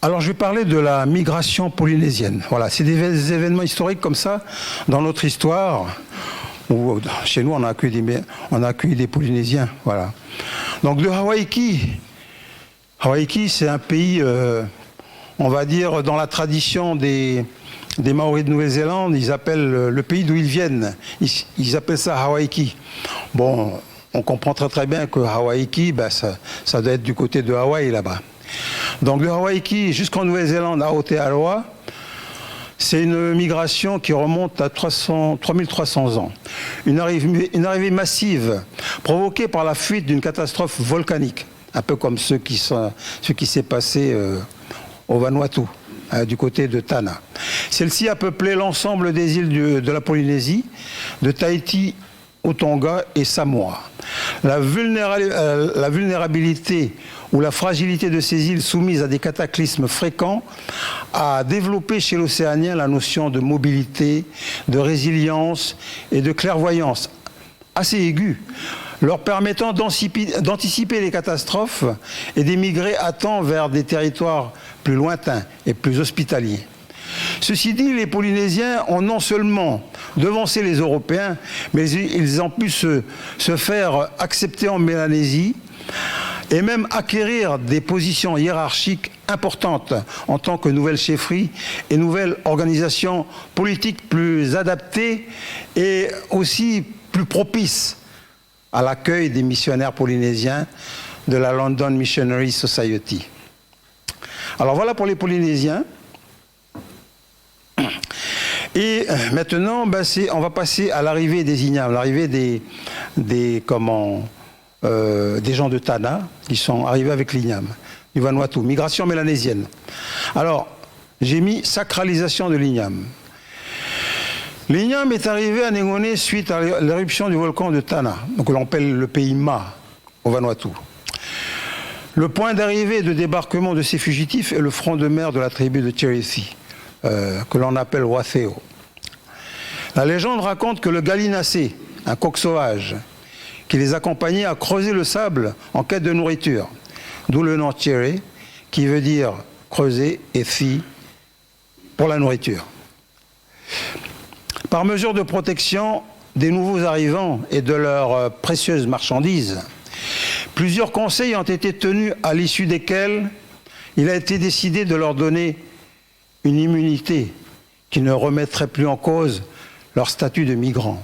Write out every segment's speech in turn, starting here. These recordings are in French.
Alors je vais parler de la migration polynésienne. Voilà, c'est des événements historiques comme ça dans notre histoire où chez nous on a accueilli des Polynésiens. Voilà. Donc de Hawaïki, c'est un pays, on va dire dans la tradition des Maoris de Nouvelle-Zélande, ils appellent le pays d'où ils viennent, ils appellent ça Hawaïki. Bon, on comprend très bien que Hawaïki, ben, ça doit être du côté de Hawaï là-bas. Donc de Hawaïki jusqu'en Nouvelle-Zélande à Aotearoa, c'est une migration qui remonte à 3300 ans. Une arrivée massive provoquée par la fuite d'une catastrophe volcanique, un peu comme ce qui s'est passé au Vanuatu, du côté de Tanna. Celle-ci a peuplé l'ensemble des îles de la Polynésie, de Tahiti au Tonga et Samoa. La vulnérabilité ou la fragilité de ces îles soumises à des cataclysmes fréquents a développé chez l'océanien la notion de mobilité, de résilience et de clairvoyance assez aiguë, leur permettant d'anticiper les catastrophes et d'émigrer à temps vers des territoires plus lointains et plus hospitaliers. Ceci dit, les Polynésiens ont non seulement devancé les Européens, mais ils ont pu se faire accepter en Mélanésie et même acquérir des positions hiérarchiques importantes en tant que nouvelle chefferie et nouvelle organisation politique plus adaptée et aussi plus propice à l'accueil des missionnaires polynésiens de la London Missionary Society. Alors voilà pour les Polynésiens. Et maintenant, ben on va passer à l'arrivée des Ignames, l'arrivée des gens de Tanna qui sont arrivés avec l'Igname, du Vanuatu, migration mélanésienne. Alors, j'ai mis sacralisation de l'Igname. L'Igname est arrivé à Nengone suite à l'éruption du volcan de Tanna, donc l'on appelle le pays Ma au Vanuatu. Le point d'arrivée et de débarquement de ces fugitifs est le front de mer de la tribu de Cherisi, que l'on appelle Watheo. La légende raconte que le gallinacé, un coq sauvage, qui les accompagnait, a creusé le sable en quête de nourriture, d'où le nom Cheré, qui veut dire creuser, et fi pour la nourriture. Par mesure de protection des nouveaux arrivants et de leurs précieuses marchandises, plusieurs conseils ont été tenus à l'issue desquels il a été décidé de leur donner une immunité qui ne remettrait plus en cause leur statut de migrants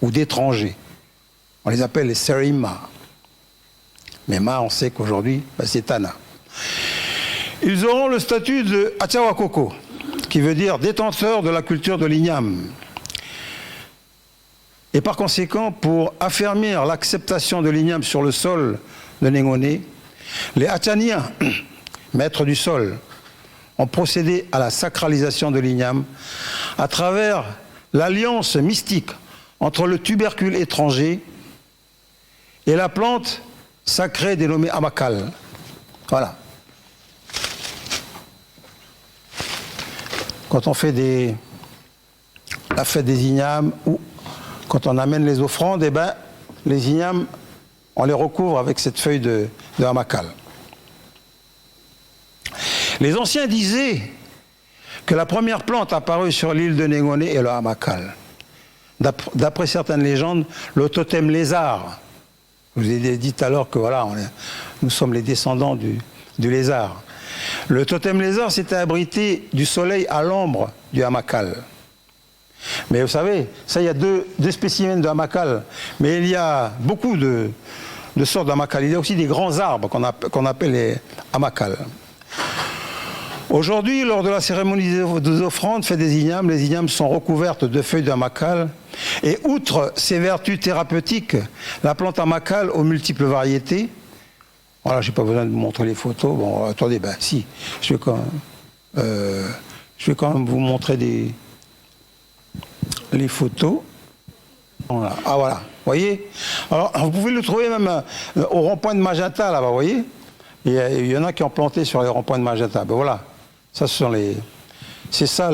ou d'étrangers. On les appelle les Serima. Mais Ma, on sait qu'aujourd'hui, c'est Tanna. Ils auront le statut de Achawakoko, qui veut dire détenteur de la culture de l'Igname. Et par conséquent, pour affermir l'acceptation de l'Igname sur le sol de Nengone, les Achaniens, maîtres du sol, ont procédé à la sacralisation de l'Igname à travers l'alliance mystique entre le tubercule étranger et la plante sacrée dénommée Amakal. Voilà. Quand on fait la fête des Ignames ou quand on amène les offrandes, eh ben, les Ignames, on les recouvre avec cette feuille de Amakal. Les anciens disaient que la première plante apparue sur l'île de Nengone est le Amakal. D'après certaines légendes, le totem lézard. Je vous ai dit tout à l'heure que voilà, nous sommes les descendants du lézard. Le totem lézard s'était abrité du soleil à l'ombre du Amakal. Mais vous savez, ça, il y a deux spécimens de Amakal, mais il y a beaucoup de sortes d'Amakal. Il y a aussi des grands arbres qu'on appelle les Amakal. Aujourd'hui, lors de la cérémonie des offrandes faites des Ignames, les Ignames sont recouvertes de feuilles d'Amakal. Et outre ses vertus thérapeutiques, la plante Amakal aux multiples variétés. Voilà, je n'ai pas besoin de vous montrer les photos. Bon, attendez, ben si, je vais quand même vous montrer les photos. Voilà. Ah voilà, vous voyez. Alors, vous pouvez le trouver même au rond-point de Magenta, là-bas, vous voyez. Il y en a qui ont planté sur les ronds-points de Magenta. Ben voilà. Ça, ce sont les... C'est ça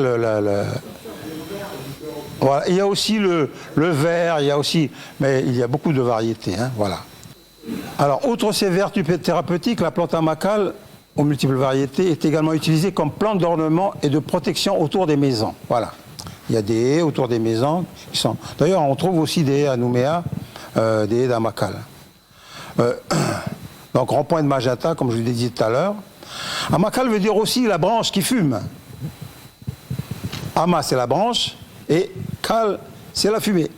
Voilà. Il y a aussi le vert, il y a aussi... Mais il y a beaucoup de variétés, hein, voilà. Alors, outre ses vertus thérapeutiques, la plante Amakal aux multiples variétés, est également utilisé comme plante d'ornement et de protection autour des maisons. Voilà. Il y a des haies autour des maisons qui sont... D'ailleurs, on trouve aussi des haies à Nouméa, des haies d'Amakal. Donc, rond-point de Magenta, comme je vous l'ai dit tout à l'heure. Amakal veut dire aussi la branche qui fume. Ama, c'est la branche, et Kal, c'est la fumée.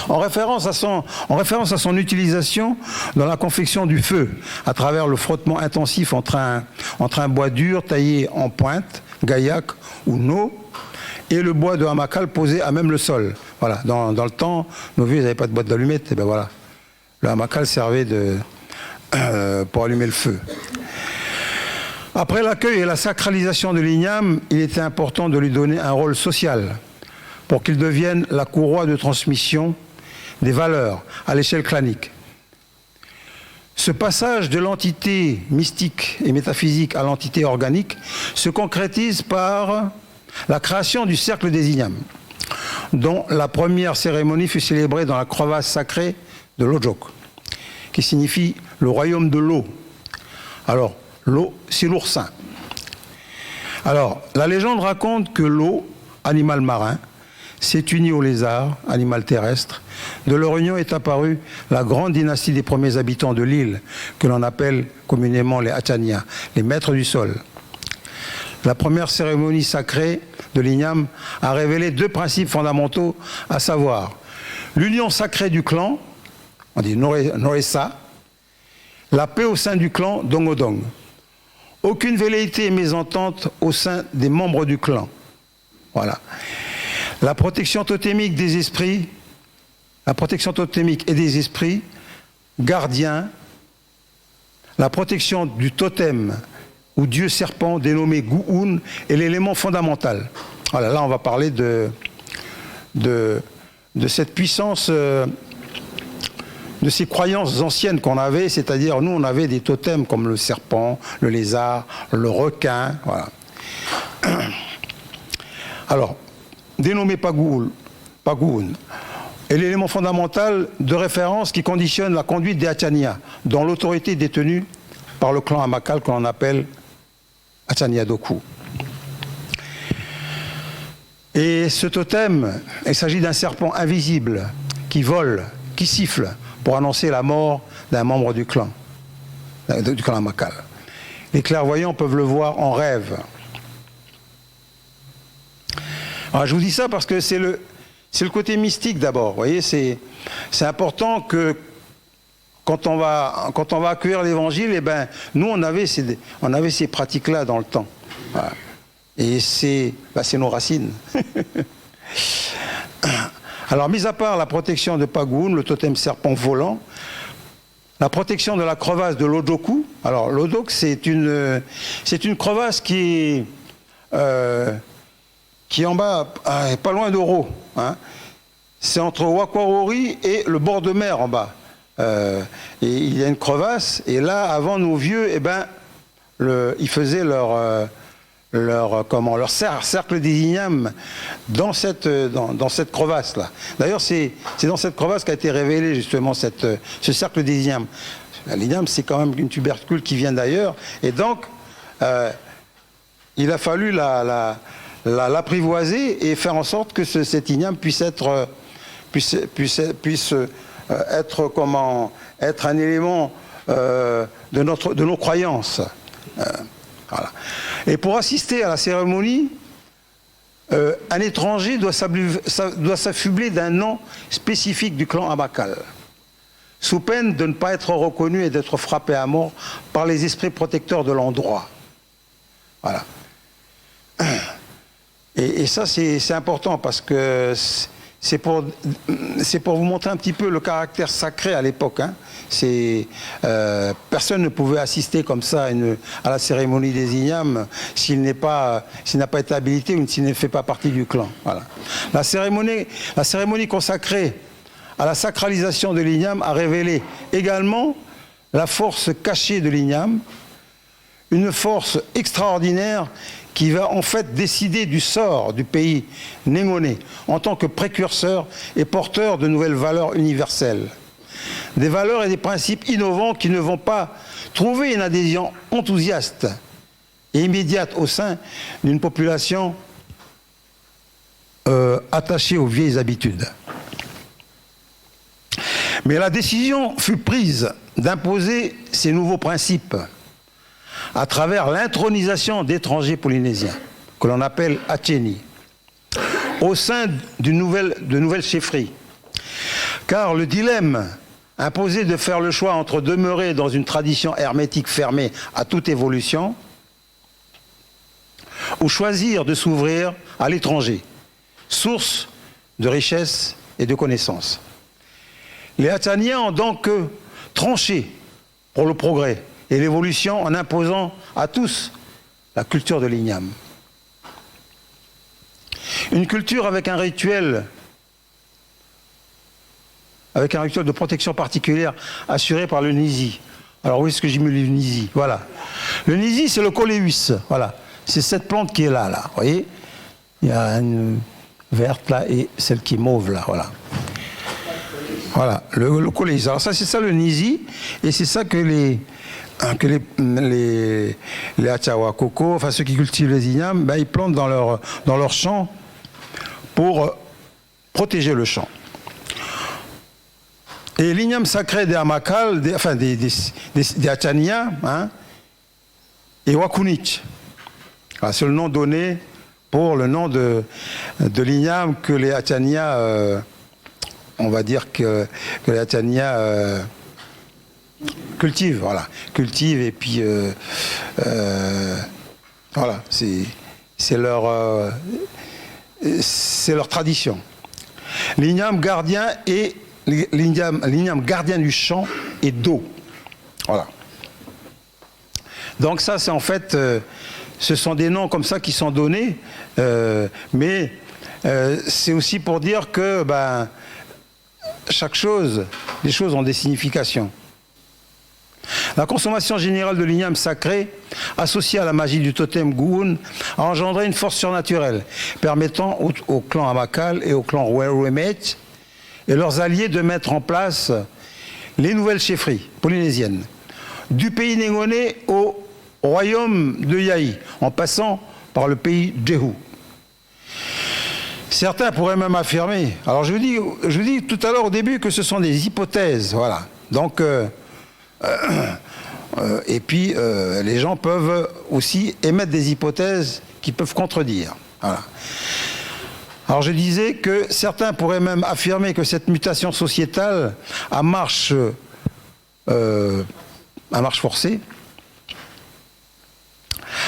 En référence à son utilisation dans la confection du feu, à travers le frottement intensif entre un bois dur taillé en pointe, gaillac ou no, et le bois de Amakal posé à même le sol. Voilà. Dans le temps, nos vieux n'avaient pas de boîte d'allumettes, et ben voilà. Le Amakal servait pour allumer le feu. Après l'accueil et la sacralisation de l'igname, il était important de lui donner un rôle social pour qu'il devienne la courroie de transmission des valeurs à l'échelle clanique. Ce passage de l'entité mystique et métaphysique à l'entité organique se concrétise par la création du cercle des ignames, dont la première cérémonie fut célébrée dans la crevasse sacrée de l'Ojok, qui signifie le royaume de l'eau. Alors, l'eau, c'est l'oursin. Alors, la légende raconte que l'eau, animal marin, s'est unie au lézard, animal terrestre. De leur union est apparue la grande dynastie des premiers habitants de l'île, que l'on appelle communément les Achania, les maîtres du sol. La première cérémonie sacrée de l'igname a révélé deux principes fondamentaux, à savoir l'union sacrée du clan, on dit Noressa, la paix au sein du clan Dongodong. Aucune velléité et mésentente au sein des membres du clan. Voilà. La protection totémique des esprits, la protection totémique et des esprits gardiens, la protection du totem ou dieu serpent dénommé Gu'un est l'élément fondamental. Voilà, là on va parler de cette puissance, de ces croyances anciennes qu'on avait, c'est-à-dire nous on avait des totems comme le serpent, le lézard, le requin, voilà. Alors, dénommé Pagoun est l'élément fondamental de référence qui conditionne la conduite des Achania, dont l'autorité est détenue par le clan Amakal qu'on appelle Achania Doku. Et ce totem, il s'agit d'un serpent invisible qui vole, qui siffle pour annoncer la mort d'un membre du clan Amakal. Les clairvoyants peuvent le voir en rêve. Alors, je vous dis ça parce que c'est le côté mystique d'abord. Vous voyez, c'est important que quand on va accueillir l'évangile, eh ben, nous on avait ces pratiques-là dans le temps. Voilà. Et c'est nos racines. Alors, mis à part la protection de Pagoun, le totem serpent volant, la protection de la crevasse de l'Odoku. Alors, l'Odok, c'est une crevasse qui est en bas, pas loin d'Oro. Hein. C'est entre Wakwarori et le bord de mer en bas. Et il y a une crevasse, et là, avant nos vieux, eh ben, ils faisaient leur cercle des ignames dans cette crevasse-là. D'ailleurs, c'est dans cette crevasse qu'a été révélé justement ce cercle des ignames. L'igname, c'est quand même une tubercule qui vient d'ailleurs, et donc, il a fallu l'apprivoiser et faire en sorte que cet igname puisse être un élément de nos croyances. Voilà. Et pour assister à la cérémonie, un étranger doit s'affubler d'un nom spécifique du clan Amakal, sous peine de ne pas être reconnu et d'être frappé à mort par les esprits protecteurs de l'endroit. Voilà. Et ça, c'est important parce que c'est pour vous montrer un petit peu le caractère sacré à l'époque. Hein. Personne ne pouvait assister comme ça à la cérémonie des ignames s'il n'a pas été habilité ou s'il ne fait pas partie du clan. Voilà. La cérémonie consacrée à la sacralisation de l'igname a révélé également la force cachée de l'igname, une force extraordinaire qui va en fait décider du sort du pays némoné en tant que précurseur et porteur de nouvelles valeurs universelles. Des valeurs et des principes innovants qui ne vont pas trouver une adhésion enthousiaste et immédiate au sein d'une population attachée aux vieilles habitudes. Mais la décision fut prise d'imposer ces nouveaux principes à travers l'intronisation d'étrangers polynésiens, que l'on appelle Atchéni, au sein de nouvelles chefferies. Car le dilemme imposait de faire le choix entre demeurer dans une tradition hermétique fermée à toute évolution ou choisir de s'ouvrir à l'étranger, source de richesse et de connaissances. Les Hatsaniens ont donc tranché pour le progrès et l'évolution en imposant à tous la culture de l'Igname. Une culture avec un rituel de protection particulière assuré par le Nisi. Alors où est-ce que j'ai mis le Nisi? Voilà. Le Nisi, c'est le coléus. Voilà. C'est cette plante qui est là, là. Vous voyez? Il y a une verte là et celle qui est mauve là. Voilà. Voilà, le coléus. Alors ça, c'est ça le Nisi, et c'est ça que les Achawa Coco, enfin ceux qui cultivent les ignames, ben, ils plantent dans leur champ pour protéger le champ. Et l'igname sacré des Amakal, des Achania, hein, et Wakunich. C'est le nom donné pour le nom de l'igname que les Achania, on va dire que les Achania cultivent, voilà. Cultivent et puis voilà, c'est leur tradition. L'igname gardien et l'igname gardien du champ et d'eau. Voilà. Donc ça, c'est en fait, ce sont des noms comme ça qui sont donnés, mais c'est aussi pour dire que ben, les choses ont des significations. La consommation générale de l'igname sacré, associée à la magie du totem Goun, a engendré une force surnaturelle, permettant au clan Amakal et au clan Weruemet et leurs alliés de mettre en place les nouvelles chefferies polynésiennes, du pays Négoné au royaume de Yaï, en passant par le pays Djehu. Certains pourraient même affirmer, alors je vous dis tout à l'heure au début que ce sont des hypothèses, voilà. Donc, et puis les gens peuvent aussi émettre des hypothèses qui peuvent contredire. Voilà. Alors je disais que certains pourraient même affirmer que cette mutation sociétale à marche forcée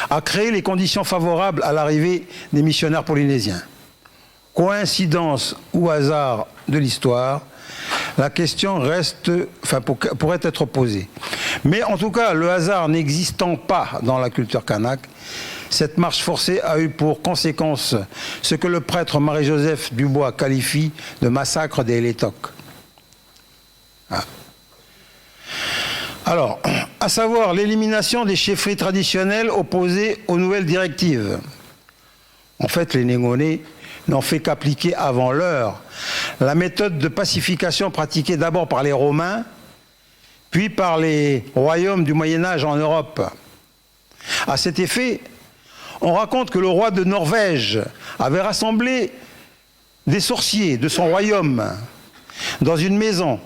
a créé les conditions favorables à l'arrivée des missionnaires polynésiens. Coïncidence ou hasard de l'histoire, la question pourrait être posée. Mais en tout cas, le hasard n'existant pas dans la culture kanak, cette marche forcée a eu pour conséquence ce que le prêtre Marie-Joseph Dubois qualifie de massacre des Létocs. Ah. Alors, à savoir l'élimination des chefferies traditionnelles opposées aux nouvelles directives. En fait, les Négonais n'ont fait qu'appliquer avant l'heure la méthode de pacification pratiquée d'abord par les Romains, puis par les royaumes du Moyen-Âge en Europe. À cet effet, on raconte que le roi de Norvège avait rassemblé des sorciers de son royaume dans une maison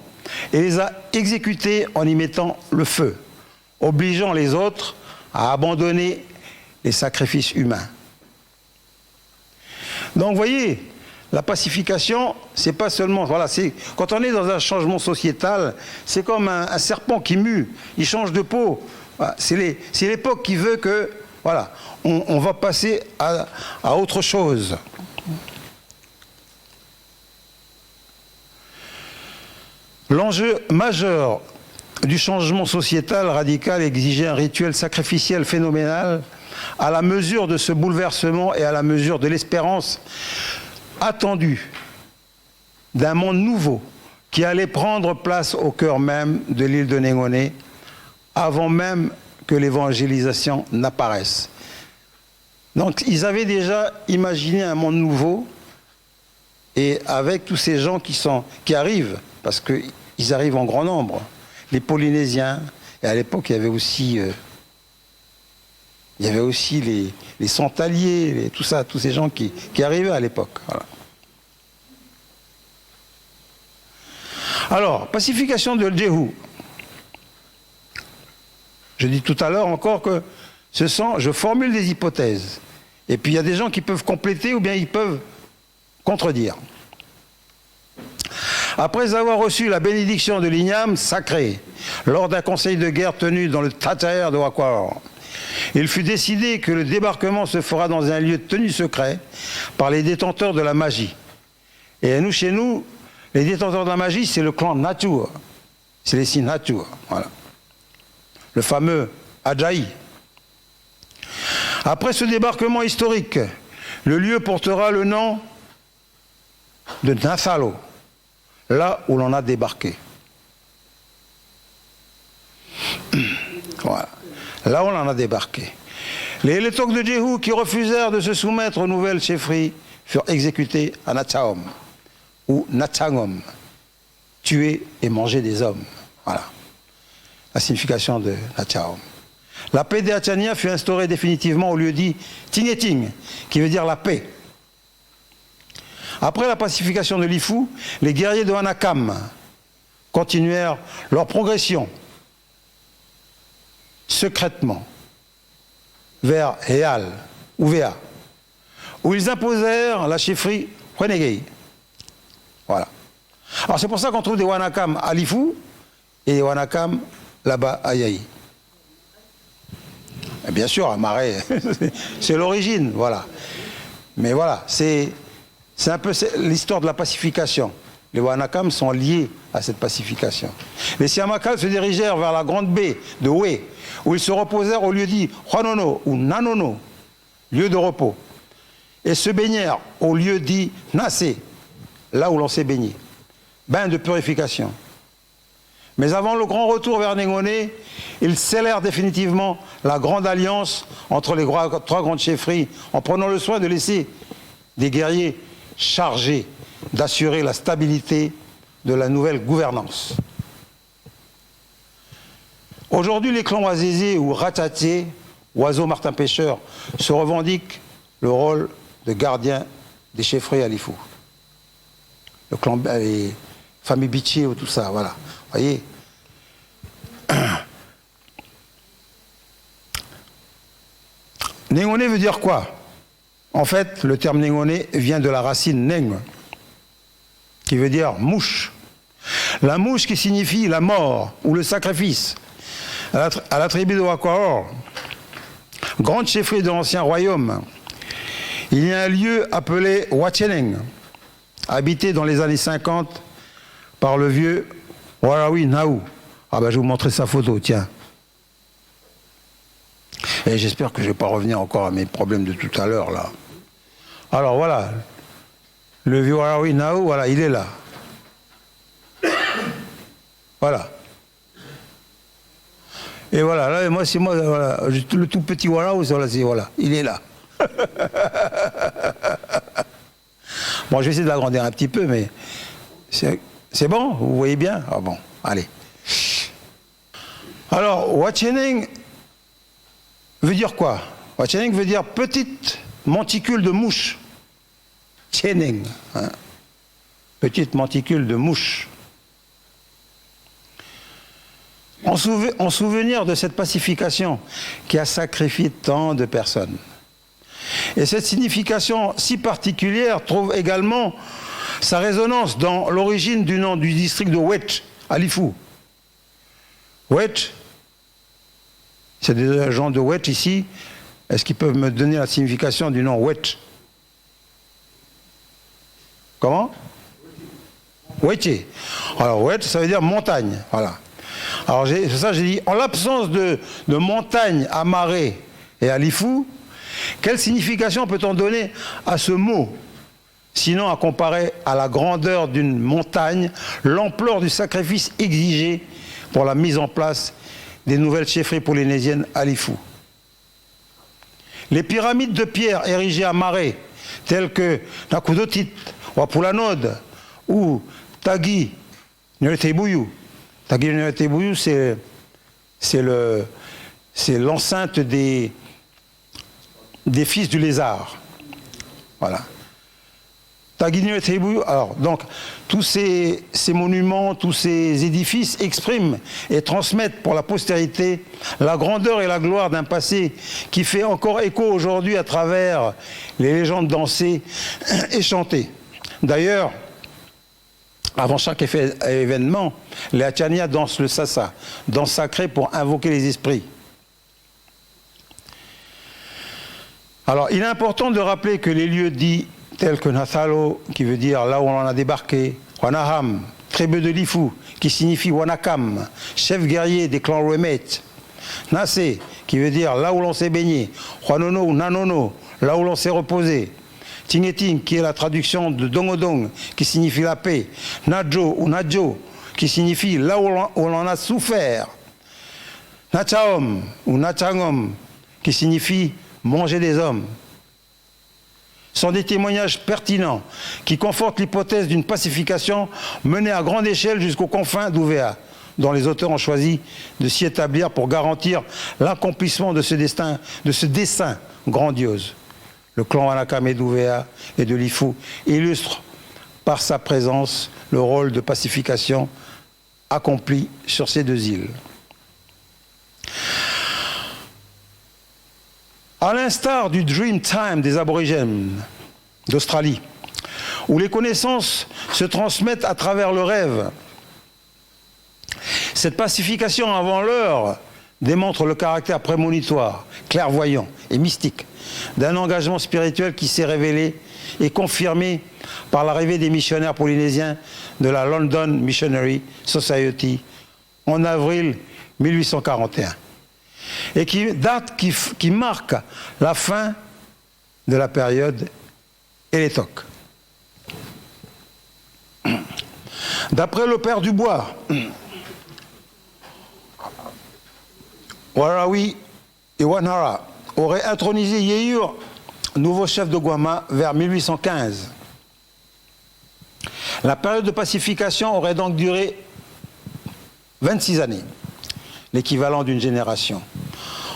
et les a exécutés en y mettant le feu, obligeant les autres à abandonner les sacrifices humains. Donc vous voyez, la pacification, c'est pas seulement... Voilà, quand on est dans un changement sociétal, c'est comme un serpent qui mue, il change de peau. Voilà, c'est l'époque qui veut que... Voilà, on va passer à autre chose. L'enjeu majeur du changement sociétal radical exigeait un rituel sacrificiel phénoménal à la mesure de ce bouleversement et à la mesure de l'espérance attendue d'un monde nouveau qui allait prendre place au cœur même de l'île de Négoné avant même que l'évangélisation n'apparaisse. Donc ils avaient déjà imaginé un monde nouveau, et avec tous ces gens qui arrivent, parce qu'ils arrivent en grand nombre, les Polynésiens, Et à l'époque, il y avait aussi les Santaliers, tout ça, tous ces gens qui arrivaient à l'époque. Voilà. Alors, pacification de Jehu. Je dis tout à l'heure encore que je formule des hypothèses. Et puis il y a des gens qui peuvent compléter ou bien ils peuvent contredire. Après avoir reçu la bénédiction de l'igname sacré lors d'un conseil de guerre tenu dans le Tataer de Wakwar, il fut décidé que le débarquement se fera dans un lieu tenu secret par les détenteurs de la magie. Et nous, chez nous, les détenteurs de la magie, c'est le clan Natur. C'est les signes Natur. Voilà. Le fameux Ajaï. Après ce débarquement historique, le lieu portera le nom de Nathalo, là où l'on a débarqué. Voilà. Là où l'on a débarqué. Les Létoques de Jehu qui refusèrent de se soumettre aux nouvelles chefferies furent exécutés à Natsaom, ou Natsangom, tuer et manger des hommes. Voilà la signification de Natsaom. La paix des Hatchania fut instaurée définitivement au lieu dit Tingeting, qui veut dire la paix. Après la pacification de l'Ifu, les guerriers de Hanakam continuèrent leur progression secrètement vers Heal, ou Vea, où ils imposèrent la chefferie Renegei. Voilà. Alors c'est pour ça qu'on trouve des Wanakam à l'Ifu et des Wanakam là-bas à Yaï. Et bien sûr, à Marais, c'est l'origine, voilà. Mais voilà, c'est un peu l'histoire de la pacification. Les Wanakam sont liés à cette pacification. Les Siamakal se dirigèrent vers la grande baie de Wé, où ils se reposèrent au lieu dit Huanono ou Nanono, lieu de repos, et se baignèrent au lieu dit Nassé, là où l'on s'est baigné, bain de purification. Mais avant le grand retour vers Négoné, ils scellèrent définitivement la grande alliance entre les trois grandes chefferies, en prenant le soin de laisser des guerriers chargés d'assurer la stabilité de la nouvelle gouvernance. Aujourd'hui, les clans Wazézé ou Rataté, oiseau martin-pêcheur, se revendiquent le rôle de gardien des chefferies à l'Ifu. Le clan, les familles Biché ou tout ça, voilà. Vous voyez. Négoné veut dire quoi? En fait, le terme Négoné vient de la racine Neng, qui veut dire mouche. La mouche qui signifie la mort ou le sacrifice. À la tribu de Wakwar, grande chefferie de l'ancien royaume, il y a un lieu appelé Wacheneng, habité dans les années 50 par le vieux Warawi Naou. Ah ben je vais vous montrer sa photo, tiens. Et j'espère que je ne vais pas revenir encore à mes problèmes de tout à l'heure là. Alors voilà, le vieux Warawi Naou, voilà, il est là. Voilà. Et voilà, là, moi, c'est moi, voilà, le tout petit Warawi, voilà, il est là. Bon, je vais essayer de l'agrandir un petit peu, mais c'est bon, vous voyez bien? Ah bon, allez. Alors, Wacheneng veut dire quoi? Wacheneng veut dire petite monticule de mouche. Cheneng, hein? Petite monticule de mouche. En souvenir de cette pacification qui a sacrifié tant de personnes. Et cette signification si particulière trouve également sa résonance dans l'origine du nom du district de Wetch, à l'Ifu. Wetch, c'est des gens de Wetch ici. Est-ce qu'ils peuvent me donner la signification du nom Wetch? Comment? Wetché. Alors Wetch, ça veut dire montagne, voilà. Alors c'est ça j'ai dit, en l'absence de montagne à Marais et à l'Ifu, quelle signification peut-on donner à ce mot? Sinon à comparer à la grandeur d'une montagne, l'ampleur du sacrifice exigé pour la mise en place des nouvelles chefferies polynésiennes à l'Ifu. Les pyramides de pierre érigées à Marais, telles que Nakudotit, Wapulanod ou Tagi Nuetebuyu. Tagi Nuetebuyu, c'est c'est l'enceinte des fils du lézard. Voilà. Alors, donc, tous ces monuments, tous ces édifices expriment et transmettent pour la postérité la grandeur et la gloire d'un passé qui fait encore écho aujourd'hui à travers les légendes dansées et chantées. D'ailleurs, avant chaque événement, les Achania dansent le sasa, danse sacrée pour invoquer les esprits. Alors, il est important de rappeler que les lieux dits tels que Nathalo, qui veut dire là où on en a débarqué, Wanaham, tribu de Lifu, qui signifie Wanakam, chef guerrier des clans Remet, Nase, qui veut dire là où l'on s'est baigné, Wanono ou Nanono, là où l'on s'est reposé, Tingeting, qui est la traduction de Dongodong, qui signifie la paix, Nadjo ou Nadjo, qui signifie là où l'on a souffert, Nachaom ou Nachangom, qui signifie manger des hommes, sont des témoignages pertinents qui confortent l'hypothèse d'une pacification menée à grande échelle jusqu'aux confins d'Ouvéa, dont les auteurs ont choisi de s'y établir pour garantir l'accomplissement de ce dessein grandiose. Le clan Wanakame d'Ouvéa et de Lifu illustre par sa présence le rôle de pacification accompli sur ces deux îles. À l'instar du Dream Time des aborigènes d'Australie, où les connaissances se transmettent à travers le rêve, cette pacification avant l'heure démontre le caractère prémonitoire, clairvoyant et mystique d'un engagement spirituel qui s'est révélé et confirmé par l'arrivée des missionnaires polynésiens de la London Missionary Society en avril 1841. Et qui marque la fin de la période Élétoque. D'après le père Dubois, Warawi et Wanhara auraient intronisé Yeyur, nouveau chef de Guama, vers 1815. La période de pacification aurait donc duré 26 années, l'équivalent d'une génération.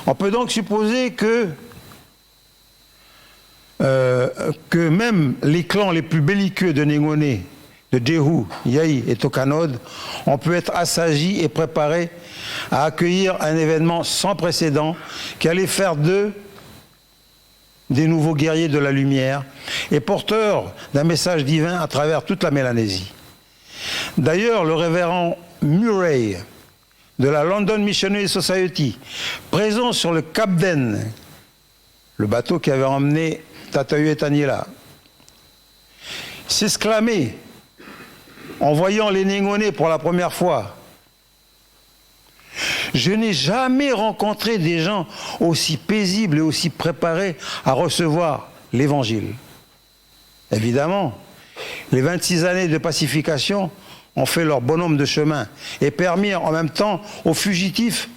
On peut donc supposer que même les clans les plus belliqueux de Nengone, de Jehu, Yai et Tokanod, ont pu être assagis et préparés à accueillir un événement sans précédent qui allait faire d'eux des nouveaux guerriers de la lumière et porteurs d'un message divin à travers toute la Mélanésie. D'ailleurs, le révérend Murray de la London Missionary Society, présent sur le Cap d'En, le bateau qui avait emmené Tatayu et Taniela, s'exclamait en voyant les Nengone pour la première fois: je n'ai jamais rencontré des gens aussi paisibles et aussi préparés à recevoir l'Évangile. Évidemment, les 26 années de pacification ont fait leur bonhomme de chemin et permis en même temps aux fugitifs,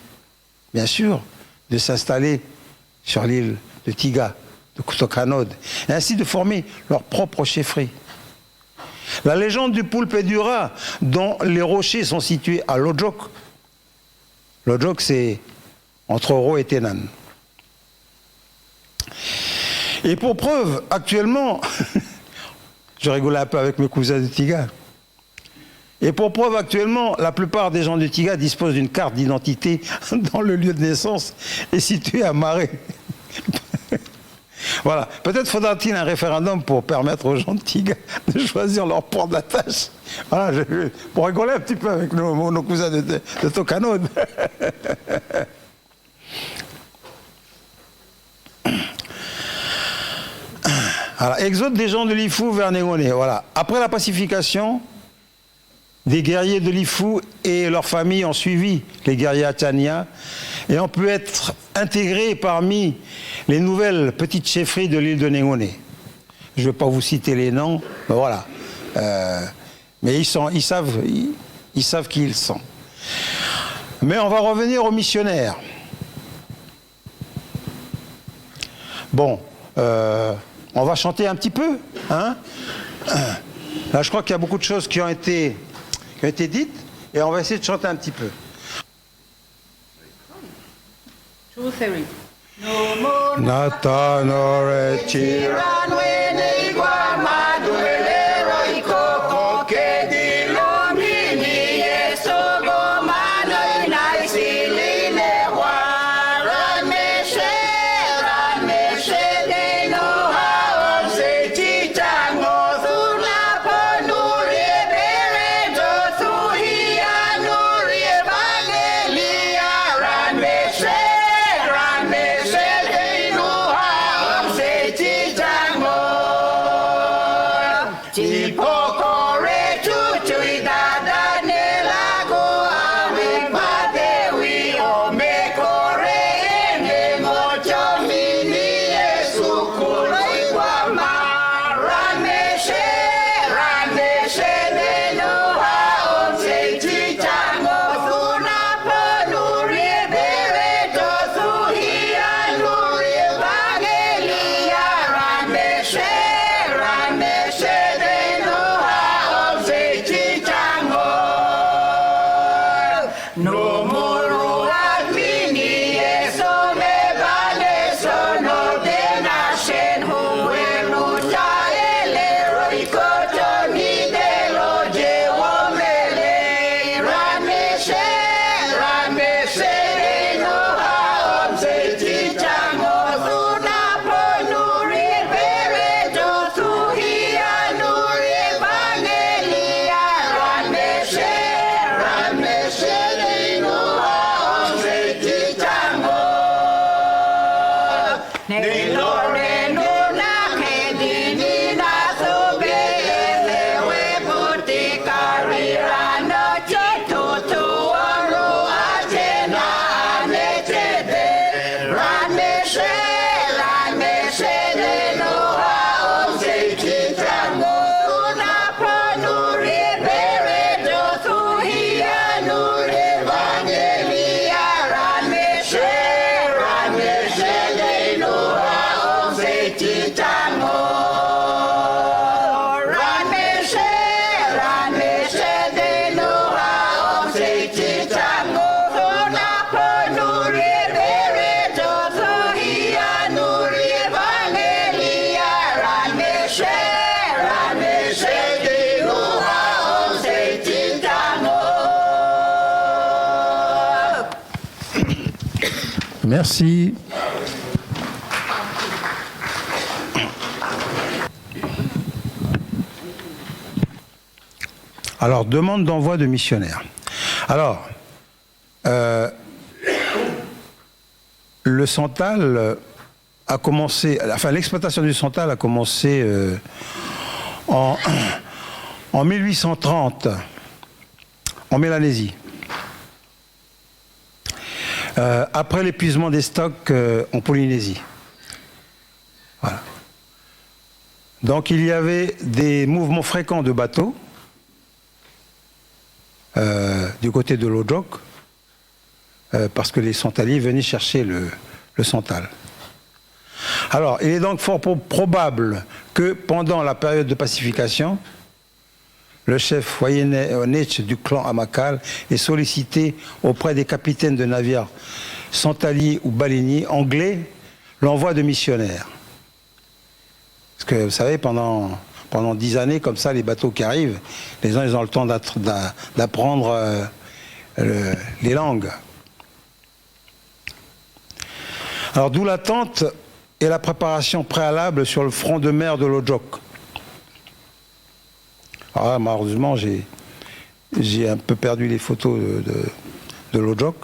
bien sûr, de s'installer sur l'île de Tiga, de Tokanod, et ainsi de former leur propre chefferie. La légende du poulpe et du rat, dont les rochers sont situés à Lodjok. Lodjok, c'est entre Oro et Tenan. Et pour preuve, actuellement, je rigolais un peu avec mes cousins de Tiga, et pour preuve, actuellement, la plupart des gens de Tiga disposent d'une carte d'identité dont le lieu de naissance est situé à Marais. Voilà. Peut-être faudra-t-il un référendum pour permettre aux gens de Tiga de choisir leur port d'attache. Voilà, pour rigoler un petit peu avec nos cousins de Tokanod. Voilà. Exode des gens de Lifu vers Nengone. Voilà. Après la pacification, des guerriers de Lifu et leurs familles ont suivi les guerriers Achania et ont pu être intégrés parmi les nouvelles petites chefferies de l'île de Nengone. Je ne vais pas vous citer les noms, mais voilà. Mais ils savent qui ils sont. Mais on va revenir aux missionnaires. Bon, on va chanter un petit peu, hein? Là, je crois qu'il y a beaucoup de choses qui ont été dites, et on va essayer de chanter un petit peu. ferry. Natanore chira. Merci. Alors, demande d'envoi de missionnaires. Alors, le Santal a commencé, enfin l'exploitation du Santal a commencé en 1830 en Mélanésie. Après l'épuisement des stocks en Polynésie. Voilà. Donc il y avait des mouvements fréquents de bateaux du côté de l'Ojok parce que les Santaliers venaient chercher le Santal. Alors il est donc fort probable que pendant la période de pacification, le chef Wayenech du clan Amakal est sollicité auprès des capitaines de navires santaliers ou baleiniers anglais l'envoi de missionnaires. Parce que vous savez, pendant 10 années, comme ça, les bateaux qui arrivent, les gens ils ont le temps d'apprendre les langues. Alors d'où l'attente et la préparation préalable sur le front de mer de l'Ojok. Alors là, malheureusement, j'ai un peu perdu les photos de l'Ojok.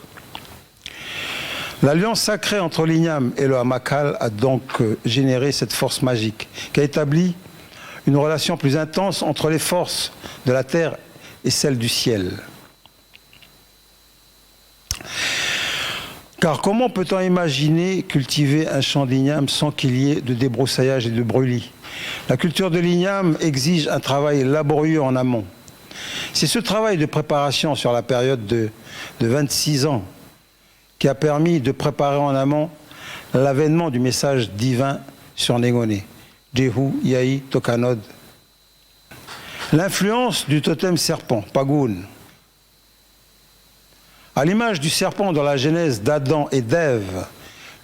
L'alliance sacrée entre l'Ignam et le Amakal a donc généré cette force magique, qui a établi une relation plus intense entre les forces de la terre et celles du ciel. Car comment peut-on imaginer cultiver un champ d'igname sans qu'il y ait de débroussaillage et de brûlis? La culture de l'igname exige un travail laborieux en amont. C'est ce travail de préparation sur la période de 26 ans qui a permis de préparer en amont l'avènement du message divin sur Nengone, Jehu, Yai, Tokanod. L'influence du totem serpent, Pagoun. À l'image du serpent dans la genèse d'Adam et d'Ève,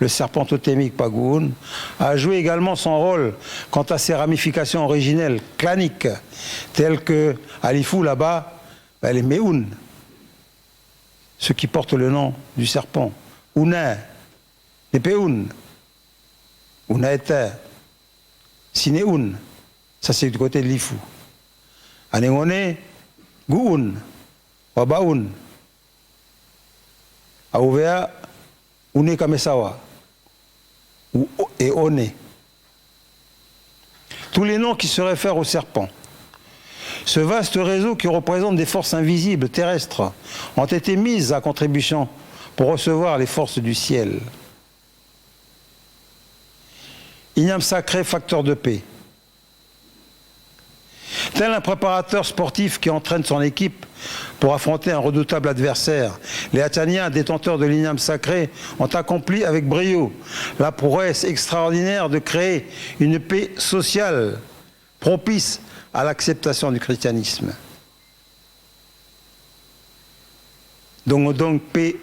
le serpent totémique Pagoun, a joué également son rôle quant à ses ramifications originelles claniques, telles que Alifou là-bas, les Méoun, ceux qui portent le nom du serpent, Ouna, les Péoun, Ounaeta, Sinéoun, ça c'est du côté de l'Ifou. Anengone, Gououn, Wabaoun, Aouvea, Une Kamesawa, et One. Tous les noms qui se réfèrent au serpent. Ce vaste réseau qui représente des forces invisibles terrestres ont été mises à contribution pour recevoir les forces du ciel. Igname sacré, facteur de paix. Tel un préparateur sportif qui entraîne son équipe pour affronter un redoutable adversaire, les Ataniens, détenteurs de l'igname sacré, ont accompli avec brio la prouesse extraordinaire de créer une paix sociale propice à l'acceptation du christianisme. Donc paix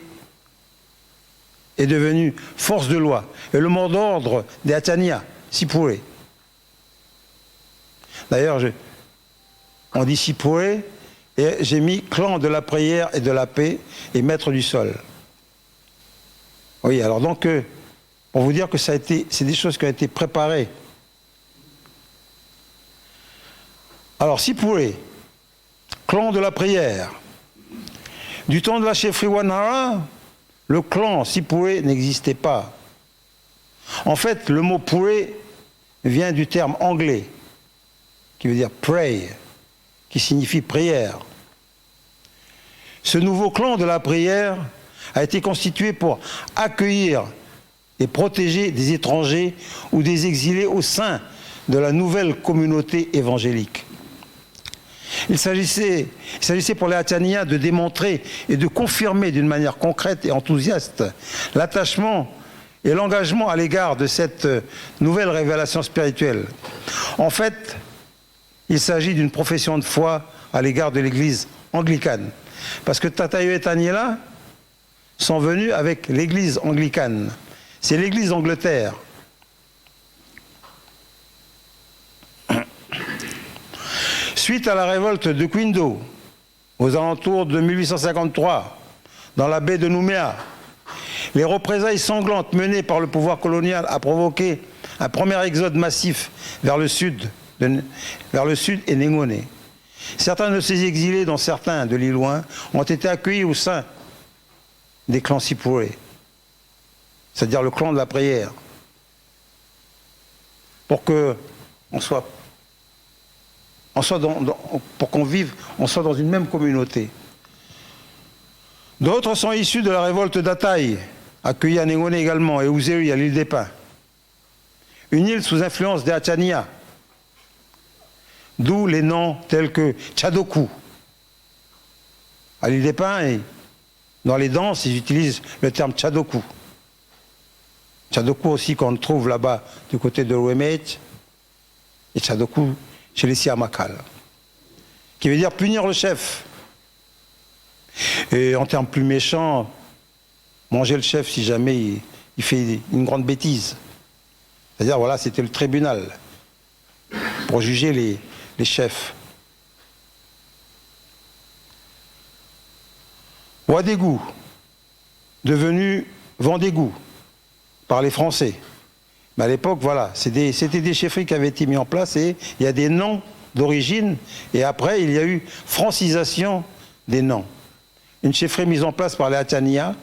est devenue force de loi et le mot d'ordre des Atania, Sipoué. D'ailleurs, on dit Sipoué, et j'ai mis clan de la prière et de la paix et maître du sol. Oui, alors donc, pour vous dire que c'est des choses qui ont été préparées. Alors, Sipoué, clan de la prière. Du temps de la chefferie Wanara, le clan Sipoué n'existait pas. En fait, le mot Poué vient du terme anglais, qui veut dire pray, qui signifie prière. Ce nouveau clan de la prière a été constitué pour accueillir et protéger des étrangers ou des exilés au sein de la nouvelle communauté évangélique. Il s'agissait pour les Ataniens de démontrer et de confirmer d'une manière concrète et enthousiaste l'attachement et l'engagement à l'égard de cette nouvelle révélation spirituelle. En fait, il s'agit d'une profession de foi à l'égard de l'Église anglicane. Parce que Tatayo et Taniela sont venus avec l'Église anglicane. C'est l'Église d'Angleterre. Suite à la révolte de Quindo, aux alentours de 1853, dans la baie de Nouméa, les représailles sanglantes menées par le pouvoir colonial a provoqué un premier exode massif vers le sud et Nengone. Certains de ces exilés, dont certains de l'Iloin, ont été accueillis au sein des clans Sipoué, c'est-à-dire le clan de la prière, pour qu'on vive, on soit dans une même communauté. D'autres sont issus de la révolte d'Ataï, accueillis à Nengone également, et Ouzéui, à l'île des Pins. Une île sous influence des Atania, d'où les noms tels que Tchadoku. À l'île des Pins, et dans les danses, ils utilisent le terme Tchadoku. Tchadoku aussi qu'on trouve là-bas du côté de Ouemet, et Tchadoku chez les Siamakal, qui veut dire punir le chef. Et en termes plus méchants, manger le chef si jamais il fait une grande bêtise. C'est-à-dire, voilà, c'était le tribunal pour juger les chefs. Ouadégou, devenu Vendégou par les Français. Mais à l'époque, voilà, c'était des chefferies qui avaient été mis en place et il y a des noms d'origine et après il y a eu francisation des noms. Une chefferie mise en place par les Atania,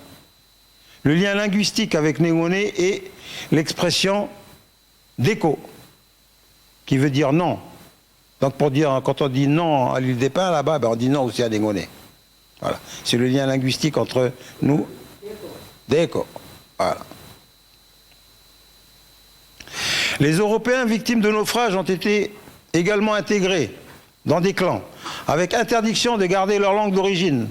le lien linguistique avec Nengone et l'expression déco, qui veut dire non. Donc pour dire, quand on dit non à l'île des Pins, là-bas, on dit non aussi à Nengone. Voilà. C'est le lien linguistique entre nous. Déco. Voilà. Les Européens victimes de naufrages ont été également intégrés dans des clans, avec interdiction de garder leur langue d'origine,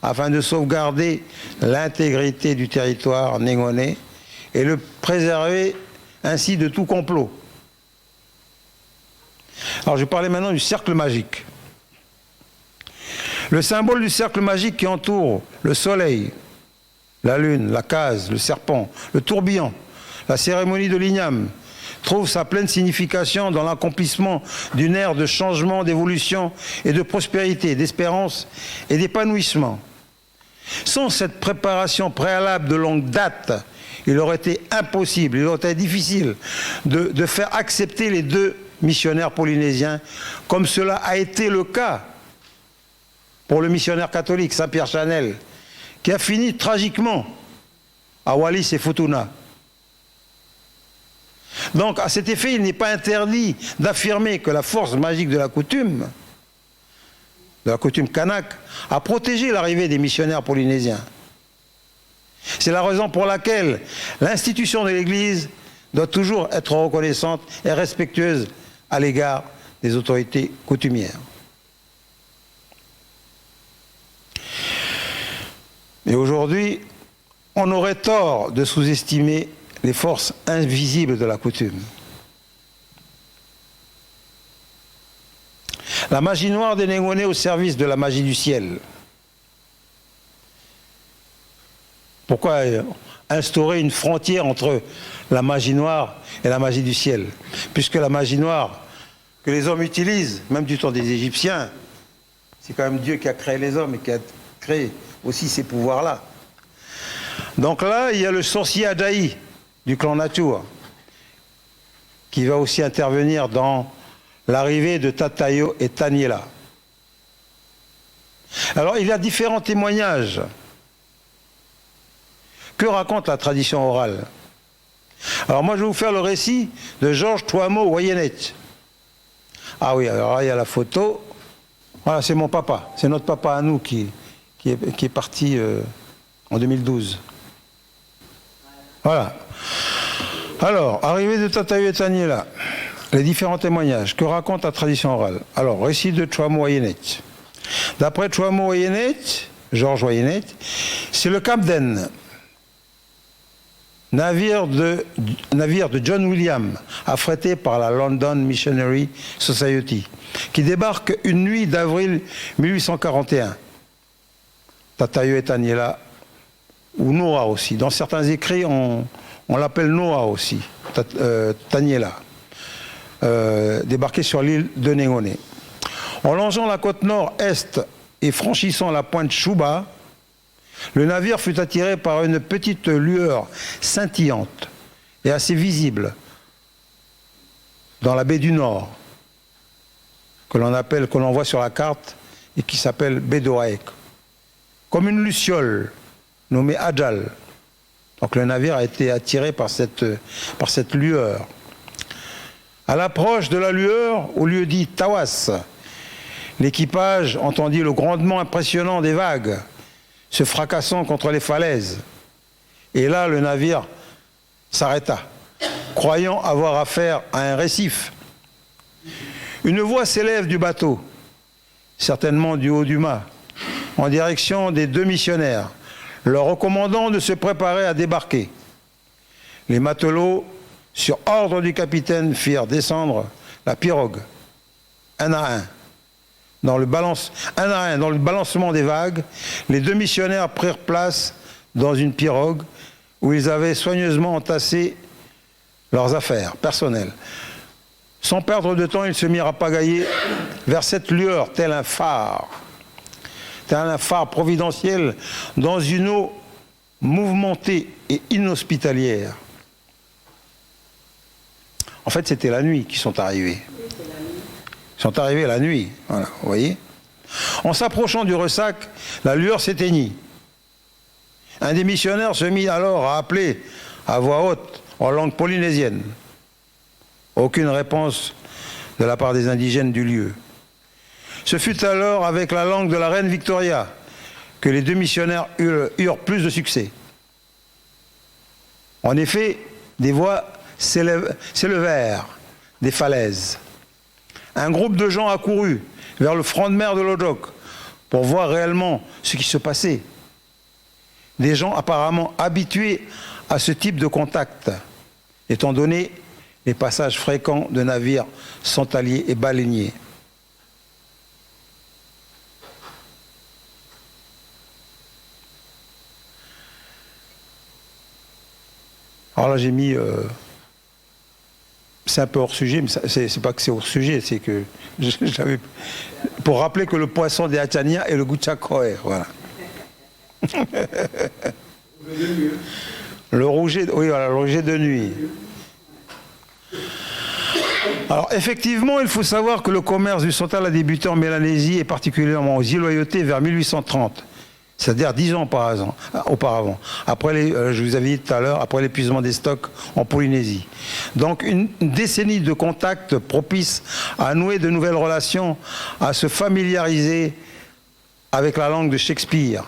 afin de sauvegarder l'intégrité du territoire Nengone et le préserver ainsi de tout complot. Alors je vais parler maintenant du cercle magique. Le symbole du cercle magique qui entoure le soleil la lune, la case, le serpent, le tourbillon, la cérémonie de l'igname, trouve sa pleine signification dans l'accomplissement d'une ère de changement, d'évolution et de prospérité, d'espérance et d'épanouissement. Sans cette préparation préalable de longue date, il aurait été impossible, il aurait été difficile de faire accepter les deux missionnaires polynésiens, comme cela a été le cas pour le missionnaire catholique Saint-Pierre Chanel, qui a fini tragiquement à Wallis et Futuna. Donc, à cet effet, il n'est pas interdit d'affirmer que la force magique de la coutume kanak, a protégé l'arrivée des missionnaires polynésiens. C'est la raison pour laquelle l'institution de l'Église doit toujours être reconnaissante et respectueuse à l'égard des autorités coutumières. Et aujourd'hui, on aurait tort de sous-estimer les forces invisibles de la coutume. La magie noire des Néngonais au service de la magie du ciel. Pourquoi instaurer une frontière entre la magie noire et la magie du ciel? Puisque la magie noire que les hommes utilisent, même du temps des Égyptiens, c'est quand même Dieu qui a créé les hommes et qui a créé aussi ces pouvoirs-là. Donc là, il y a le sorcier Adaï du clan Natur qui va aussi intervenir dans l'arrivée de Tatayo et Taniela. Alors, il y a différents témoignages. Que raconte la tradition orale? Alors, moi, je vais vous faire le récit de Georges Touamo Wayenet. Ah oui, alors là, il y a la photo. Voilà, c'est mon papa. C'est notre papa à nous qui est parti en 2012. Voilà. Alors, arrivée de Tatayo et Taniela. Les différents témoignages. Que raconte la tradition orale? Alors, récit de Touamo Wayenet. D'après Touamo Wayenet, Georges Wayenet, c'est le Camden, navire de John William, affrété par la London Missionary Society, qui débarque une nuit d'avril 1841. Tatayo et Taniela, ou Noah aussi. Dans certains écrits, on l'appelle Noah aussi, Taniela. Débarqué sur l'île de Néngonais. En longeant la côte nord-est et franchissant la pointe Chouba, le navire fut attiré par une petite lueur scintillante et assez visible dans la baie du Nord, que l'on voit sur la carte et qui s'appelle baie d'Oaek, comme une luciole nommée Adjal. Donc le navire a été attiré par cette lueur. À l'approche de la lueur, au lieu dit Tawas, l'équipage entendit le grondement impressionnant des vagues se fracassant contre les falaises. Et là, le navire s'arrêta, croyant avoir affaire à un récif. Une voix s'élève du bateau, certainement du haut du mât, en direction des deux missionnaires, leur recommandant de se préparer à débarquer. Les matelots, sur ordre du capitaine, firent descendre la pirogue, un à un. Dans le balancement des vagues, les deux missionnaires prirent place dans une pirogue où ils avaient soigneusement entassé leurs affaires personnelles. Sans perdre de temps, ils se mirent à pagailler vers cette lueur, tel un phare providentiel dans une eau mouvementée et inhospitalière. En fait, c'était la nuit qu'ils sont arrivés. Ils sont arrivés la nuit, voilà, vous voyez. En s'approchant du ressac, la lueur s'éteignit. Un des missionnaires se mit alors à appeler à voix haute en langue polynésienne. Aucune réponse de la part des indigènes du lieu. Ce fut alors avec la langue de la reine Victoria que les deux missionnaires eurent plus de succès. En effet, des voix s'élevèrent des falaises. Un groupe de gens accourut vers le front de mer de l'Odok pour voir réellement ce qui se passait. Des gens apparemment habitués à ce type de contact, étant donné les passages fréquents de navires santaliers et baleiniers. Alors là, j'ai mis... c'est un peu hors sujet, mais c'est pas que c'est hors sujet, c'est que j'avais... Pour rappeler que le poisson des Hatchania est le Gutchakoe, voilà. Le rouget, oui, voilà, le rouget de nuit. Alors, effectivement, il faut savoir que le commerce du santal a débuté en Mélanésie et particulièrement aux îles Loyauté vers 1830. C'est-à-dire 10 ans auparavant. Après je vous avais dit tout à l'heure, après l'épuisement des stocks en Polynésie. Donc une décennie de contacts propice à nouer de nouvelles relations, à se familiariser avec la langue de Shakespeare.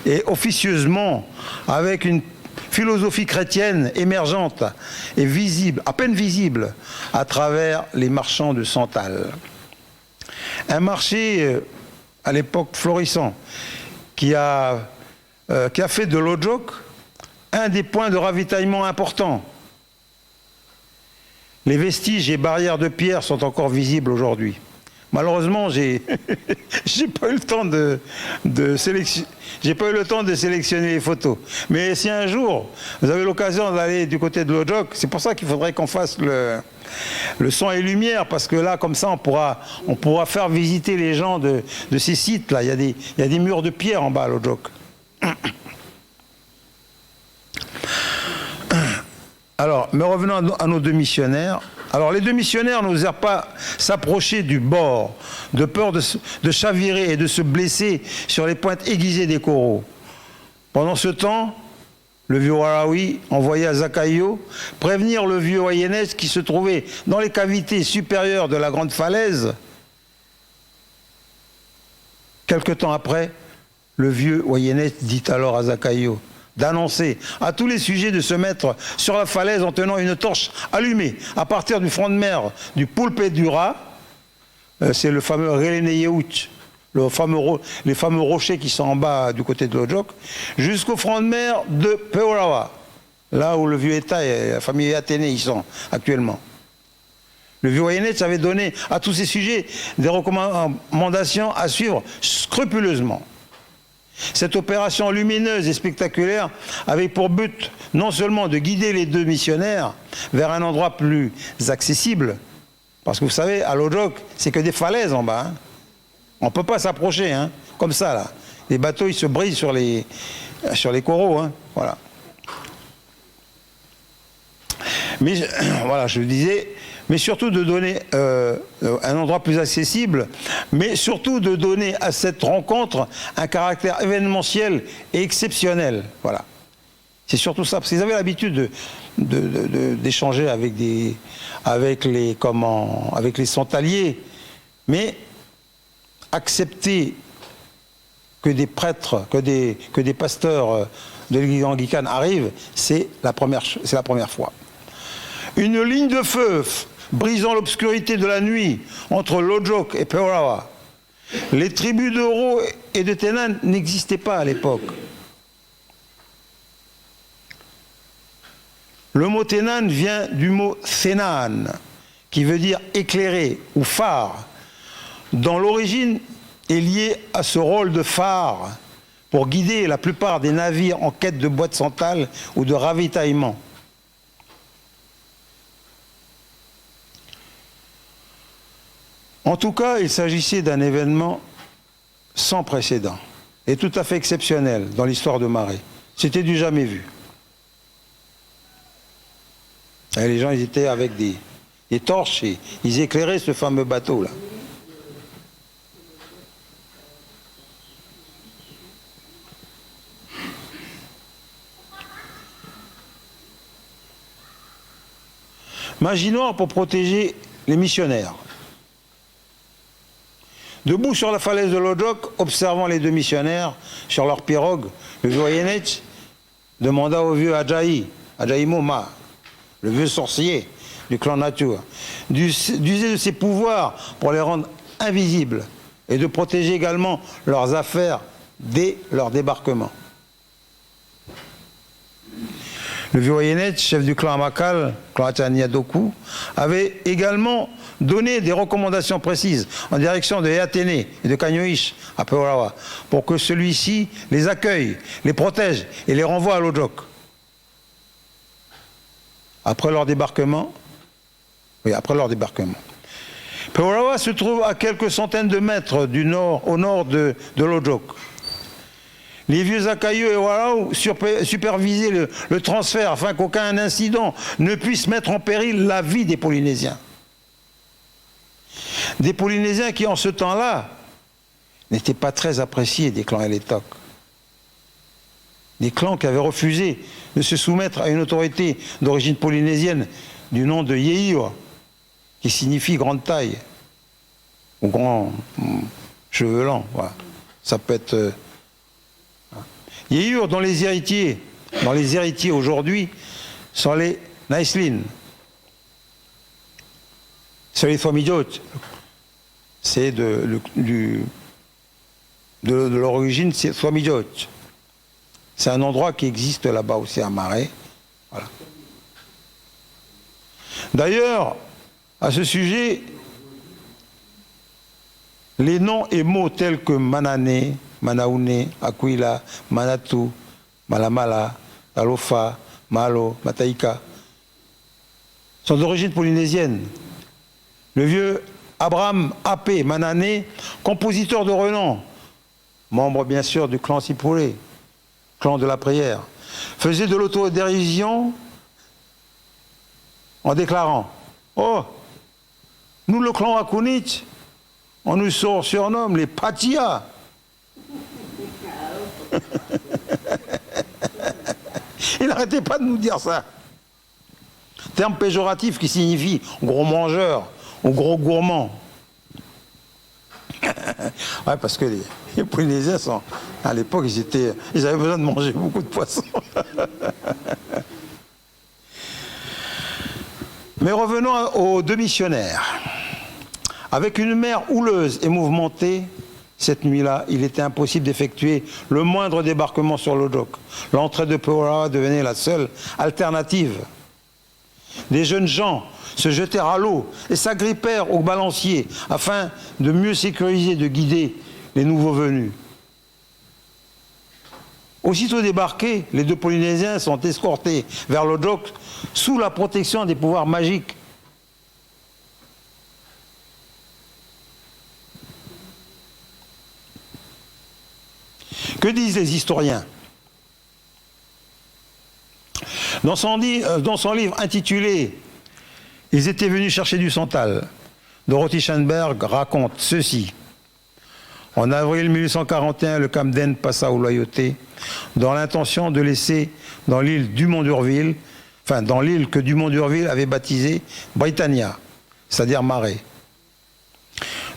Et officieusement, avec une philosophie chrétienne émergente et visible, à peine visible, à travers les marchands de santal. Un marché, à l'époque florissant, qui a fait de l'Ojok un des points de ravitaillement importants. Les vestiges et barrières de pierre sont encore visibles aujourd'hui. Malheureusement, j'ai pas eu le temps de sélectionner les photos. Mais si un jour vous avez l'occasion d'aller du côté de l'Ojok, c'est pour ça qu'il faudrait qu'on fasse le son et lumière, parce que là, comme ça, on pourra faire visiter les gens de ces sites-là. Il y a des murs de pierre en bas à l'Ojok. Alors, mais revenons à nos deux missionnaires. Alors, les deux missionnaires n'osèrent pas s'approcher du bord, de peur de chavirer et de se blesser sur les pointes aiguisées des coraux. Pendant ce temps, le vieux Warawi envoyait à Zakayo prévenir le vieux Wayenech qui se trouvait dans les cavités supérieures de la grande falaise. Quelque temps après, le vieux Wayenech dit alors à Zakayo d'annoncer à tous les sujets de se mettre sur la falaise en tenant une torche allumée à partir du front de mer du Poulpe et du Rat. C'est le fameux Releneyeuch, les fameux rochers qui sont en bas du côté de l'Ojok, jusqu'au front de mer de Peorawa, là où le vieux État et la famille Athénée y sont actuellement. Le vieux Wayenech avait donné à tous ces sujets des recommandations à suivre scrupuleusement. Cette opération lumineuse et spectaculaire avait pour but non seulement de guider les deux missionnaires vers un endroit plus accessible, parce que vous savez, à l'Ojok, c'est que des falaises en bas. Hein. On ne peut pas s'approcher, hein, comme ça, là. Les bateaux, ils se brisent sur les coraux, hein, voilà. Mais, voilà, je le disais, mais surtout de donner un endroit plus accessible, mais surtout de donner à cette rencontre un caractère événementiel et exceptionnel, voilà. C'est surtout ça, parce qu'ils avaient l'habitude d'échanger avec les santaliers, mais accepter que des prêtres, que des pasteurs de l'église anglicane arrivent, c'est la première fois. Une ligne de feu brisant l'obscurité de la nuit entre l'Ojok et Peorawa. Les tribus d'Oro et de Tenan n'existaient pas à l'époque. Le mot Tenan vient du mot Thenan, qui veut dire éclairé ou phare. Dans l'origine, est lié à ce rôle de phare pour guider la plupart des navires en quête de bois de santal ou de ravitaillement. En tout cas, il s'agissait d'un événement sans précédent et tout à fait exceptionnel dans l'histoire de marée. C'était du jamais vu. Et les gens, ils étaient avec des torches et ils éclairaient ce fameux bateau-là. Magie noire pour protéger les missionnaires. Debout sur la falaise de l'Ojok, observant les deux missionnaires sur leur pirogue, le vieux Wayenech demanda au vieux Ajayi Moma, le vieux sorcier du clan Nature, d'user de ses pouvoirs pour les rendre invisibles et de protéger également leurs affaires dès leur débarquement. Le vieux Wayenech, chef du clan Amakal, clan Atania Doku, avait également donné des recommandations précises en direction de Athénée et de Kanyoish à Peorawa pour que celui-ci les accueille, les protège et les renvoie à l'Ojok. après leur débarquement. Oui, après leur débarquement. Pewarawa se trouve à quelques centaines de mètres au nord de Lodjok. Les vieux Akayu et Warao supervisaient le transfert afin qu'aucun incident ne puisse mettre en péril la vie des Polynésiens. Des Polynésiens qui, en ce temps-là, n'étaient pas très appréciés des clans Eletok. Des clans qui avaient refusé de se soumettre à une autorité d'origine polynésienne du nom de Yehiwa, qui signifie grande taille, ou grand chevelant. Voilà. Ça peut être... Yehiwa, dont les héritiers aujourd'hui, sont les Naislin. C'est les Thomidot. C'est de leur origine, c'est Thomidot. C'est un endroit qui existe là-bas aussi à Marais. Voilà. D'ailleurs, à ce sujet, les noms et mots tels que Manane, Manaune, Aquila, Manatu, Malamala, Talofa, Malo, Mataika sont d'origine polynésienne. Le vieux Abraham Apé Manane, compositeur de renom, membre bien sûr du clan Sipolé, clan de la prière, faisait de l'autodérision en déclarant « Oh, nous le clan Akunit, on nous surnomme les Patia. » Il n'arrêtait pas de nous dire ça. Terme péjoratif qui signifie gros mangeur ou gros gourmand. Ouais, parce que les Polynésiens, à l'époque, ils avaient besoin de manger beaucoup de poissons. Mais revenons aux deux missionnaires. Avec une mer houleuse et mouvementée, cette nuit-là, il était impossible d'effectuer le moindre débarquement sur Lodjok. L'entrée de Pewarawa devenait la seule alternative. Des jeunes gens se jetèrent à l'eau et s'agrippèrent au balancier afin de mieux sécuriser, de guider les nouveaux venus. Aussitôt débarqués, les deux Polynésiens sont escortés vers Lodjok sous la protection des pouvoirs magiques. Que disent les historiens? Dans son livre intitulé « Ils étaient venus chercher du santal », Dorothy Schoenberg raconte ceci. En avril 1841, le Camden passa aux loyautés dans l'intention de laisser dans l'île Dumont d'Urville, enfin dans l'île que Dumont d'Urville avait baptisée Britannia, c'est-à-dire Marais.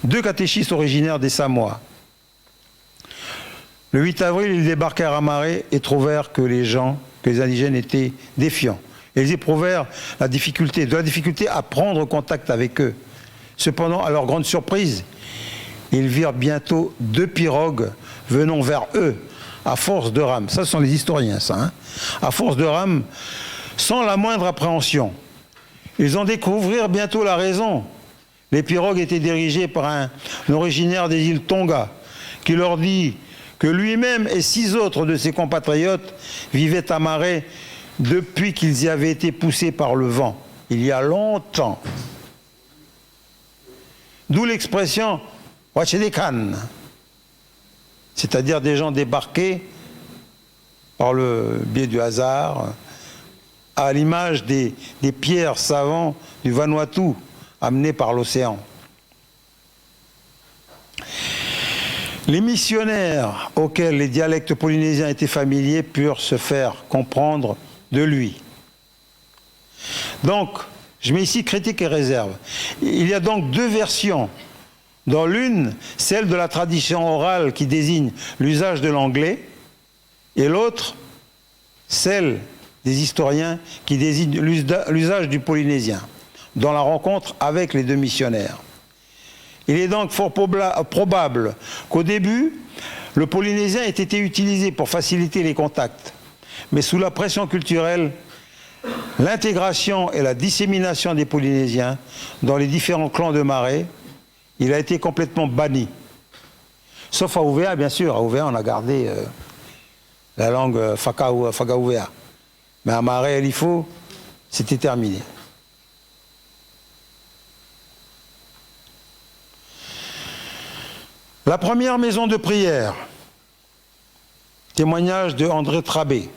Deux catéchistes originaires des Samoa. Le 8 avril, ils débarquèrent à Marais et trouvèrent que les indigènes étaient défiants. Et ils éprouvèrent de la difficulté à prendre contact avec eux. Cependant, à leur grande surprise, ils virent bientôt deux pirogues venant vers eux à force de rames. Ça, ce sont les historiens, ça. Hein, à force de rames, sans la moindre appréhension. Ils en découvrirent bientôt la raison. Les pirogues étaient dirigées par un originaire des îles Tonga, qui leur dit que lui-même et 6 autres de ses compatriotes vivaient à Marais depuis qu'ils y avaient été poussés par le vent, il y a longtemps. D'où l'expression « Wachedekan », c'est-à-dire des gens débarqués par le biais du hasard, à l'image des pierres savants du Vanuatu, amenées par l'océan. Les missionnaires auxquels les dialectes polynésiens étaient familiers purent se faire comprendre de lui. Donc, je mets ici critique et réserve. Il y a donc deux versions. Dans l'une, celle de la tradition orale qui désigne l'usage de l'anglais, et l'autre, celle des historiens qui désigne l'usage du polynésien, dans la rencontre avec les deux missionnaires. Il est donc fort probable qu'au début, le polynésien ait été utilisé pour faciliter les contacts. Mais sous la pression culturelle, l'intégration et la dissémination des Polynésiens dans les différents clans de Marais, il a été complètement banni. Sauf à Ouvea, bien sûr. À Ouvea, on a gardé la langue Fagaouvea. Mais à Marais et Lifo, c'était terminé. La première maison de prière, témoignage de André Trabé,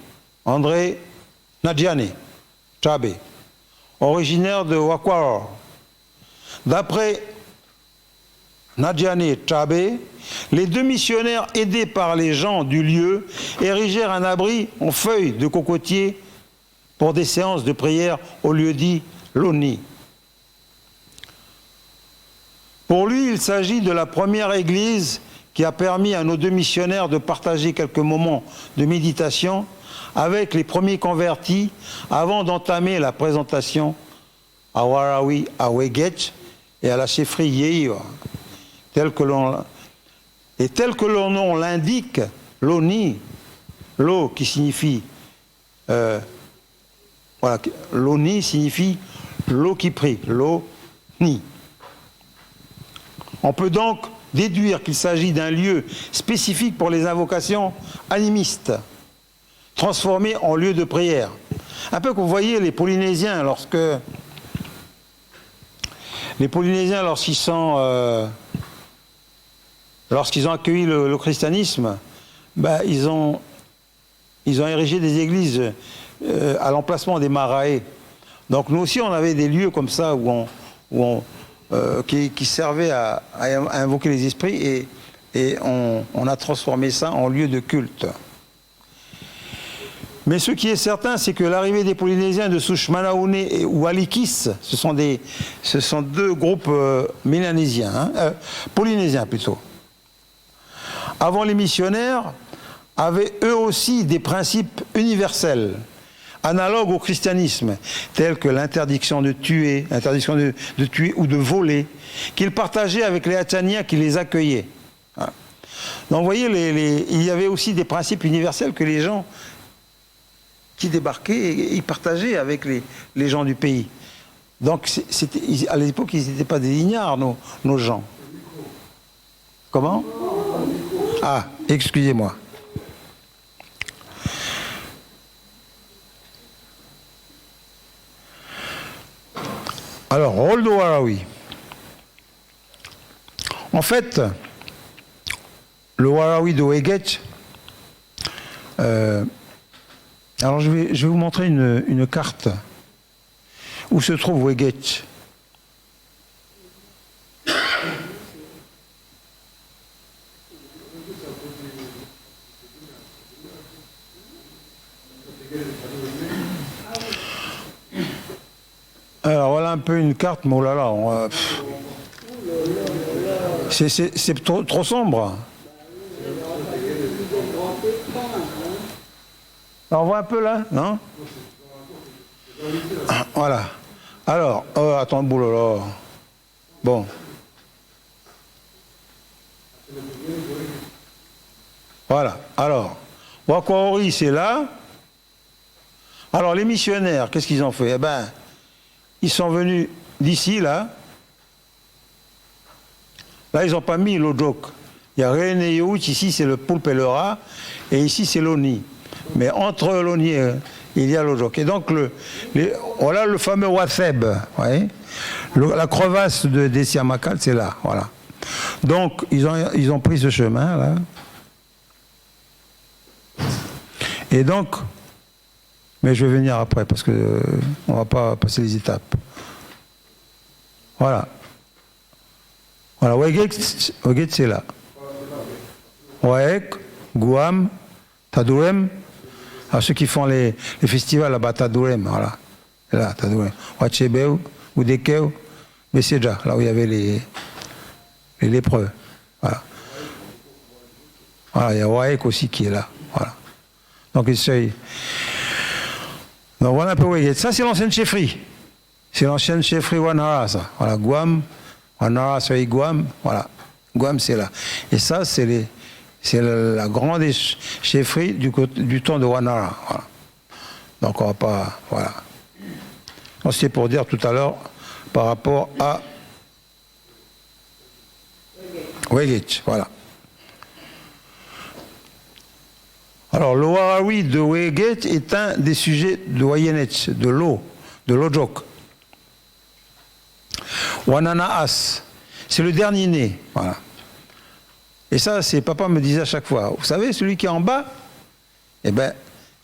André Nadjane Trabé, originaire de Wakwaro. D'après Nadjane Trabé, les deux missionnaires aidés par les gens du lieu érigèrent un abri en feuilles de cocotier pour des séances de prière au lieu dit Loni. Pour lui, il s'agit de la première église qui a permis à nos deux missionnaires de partager quelques moments de méditation avec les premiers convertis avant d'entamer la présentation à Warawi, à Weget et à la chefferie Yeiwa. Tel que leur nom l'indique, Loni, l'eau qui signifie, Loni signifie l'eau qui prie, Loni. On peut donc déduire qu'il s'agit d'un lieu spécifique pour les invocations animistes, transformé en lieu de prière. Un peu comme vous voyez les Polynésiens, lorsqu'ils ont accueilli le christianisme, ils ont érigé des églises à l'emplacement des marae. Donc nous aussi on avait des lieux comme ça qui servaient à invoquer les esprits et on a transformé ça en lieu de culte. Mais ce qui est certain, c'est que l'arrivée des Polynésiens de souche Manaoné ou Alikis, ce sont deux groupes mélanésiens, polynésiens plutôt. Avant les missionnaires, avaient eux aussi des principes universels, analogues au christianisme, tels que l'interdiction de tuer, de tuer ou de voler, qu'ils partageaient avec les Hatsaniens qui les accueillaient. Donc vous voyez, il y avait aussi des principes universels que les gens qui débarquaient et ils partageaient avec les gens du pays. Donc à l'époque, ils n'étaient pas des ignares, nos gens. Comment? Ah, excusez-moi. Alors, rôle de Warawi. En fait, le Warawi de Weget, alors je vais vous montrer une carte où se trouve Weget. Alors voilà un peu une carte, mais oh là là, c'est trop sombre. Alors, on voit un peu là, non? Voilà. Alors, attends, boulot là. Bon. Voilà. Alors, Wakwori, c'est là. Alors, les missionnaires, qu'est-ce qu'ils ont fait? Eh ben, ils sont venus d'ici, là. Là, ils n'ont pas mis l'Odok. Il y a René Youch, ici, c'est le poulpe et le rat, et ici, c'est l'Oni. Mais entre l'Oni et il y a l'Odok. Et donc, voilà le fameux Watheb, la crevasse des Siamakal, c'est là, voilà. Donc, ils ont pris ce chemin, là. Et donc, mais je vais venir après, parce que on ne va pas passer les étapes. Voilà. Voilà, Weget, c'est là. Waek, Guam, Tadouem. Alors ceux qui font les festivals là-bas, Tadouem, voilà. Là, Tadouem. Wachebeu, Oudekeu, Besséja, là où il y avait les lépreux. Voilà. Voilà, il y a Waek aussi qui est là. Voilà. Donc essaye. Donc voilà un peu Weget. Ça, c'est l'ancienne chefferie. C'est l'ancienne chefferie Wanara, ça. Voilà, Guam, Wanara, c'est Guam, voilà. Guam, c'est là. Et ça, c'est la grande chefferie du temps de Wanara. Voilà. Donc on va pas. Voilà. C'est pour dire tout à l'heure par rapport à Weget. Voilà. Alors le Warawi de Weget est un des sujets de Wayenech, de l'eau, de l'Ojok. Wananaas, c'est le dernier né. Voilà. Et ça, papa me disait à chaque fois, vous savez, celui qui est en bas, eh ben,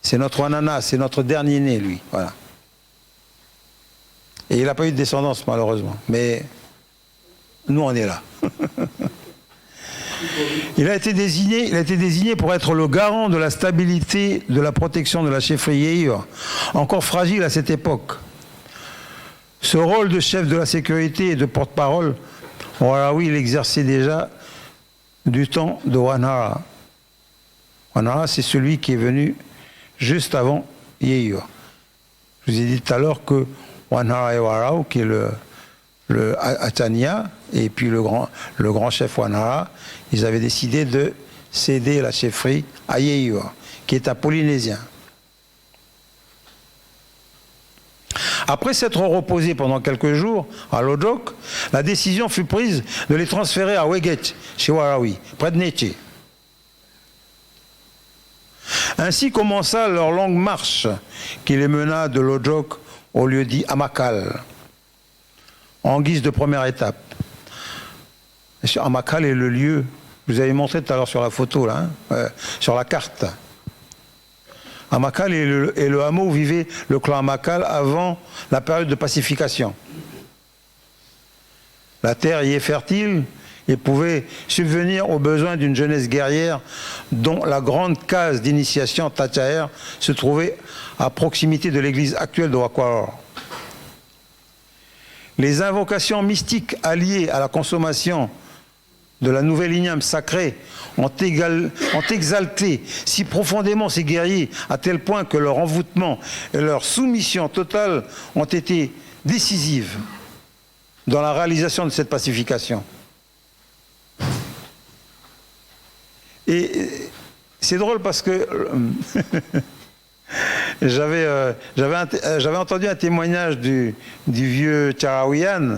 c'est notre Wananaas, c'est notre dernier né, lui. Voilà. Et il n'a pas eu de descendance, malheureusement. Mais nous, on est là. Il a été désigné pour être le garant de la stabilité, de la protection de la chefferie Yehiwa, encore fragile à cette époque. Ce rôle de chef de la sécurité et de porte-parole, Warawi, il l'exerçait déjà du temps de Wanara. Wanara, c'est celui qui est venu juste avant Yehiwa. Je vous ai dit tout à l'heure que Wanara et Warao, qui est le Atania, et puis le grand chef Wanara, ils avaient décidé de céder la chefferie à Yehiwa, qui est un Polynésien. Après s'être reposés pendant quelques jours à l'Ojok, la décision fut prise de les transférer à Weget, chez Warawi, près de Neche. Ainsi commença leur longue marche qui les mena de l'Ojok au lieu dit Amakal, en guise de première étape. Amakal est le lieu, je vous avez montré tout à l'heure sur la photo, là, sur la carte. Amakal est le hameau où vivait le clan Amakal avant la période de pacification. La terre y est fertile et pouvait subvenir aux besoins d'une jeunesse guerrière dont la grande case d'initiation Tachaer se trouvait à proximité de l'église actuelle de Wakwar. Les invocations mystiques alliées à la consommation de la nouvelle igname sacrée ont exalté si profondément ces guerriers à tel point que leur envoûtement et leur soumission totale ont été décisives dans la réalisation de cette pacification. Et c'est drôle parce que j'avais entendu un témoignage du vieux Tcharaouian.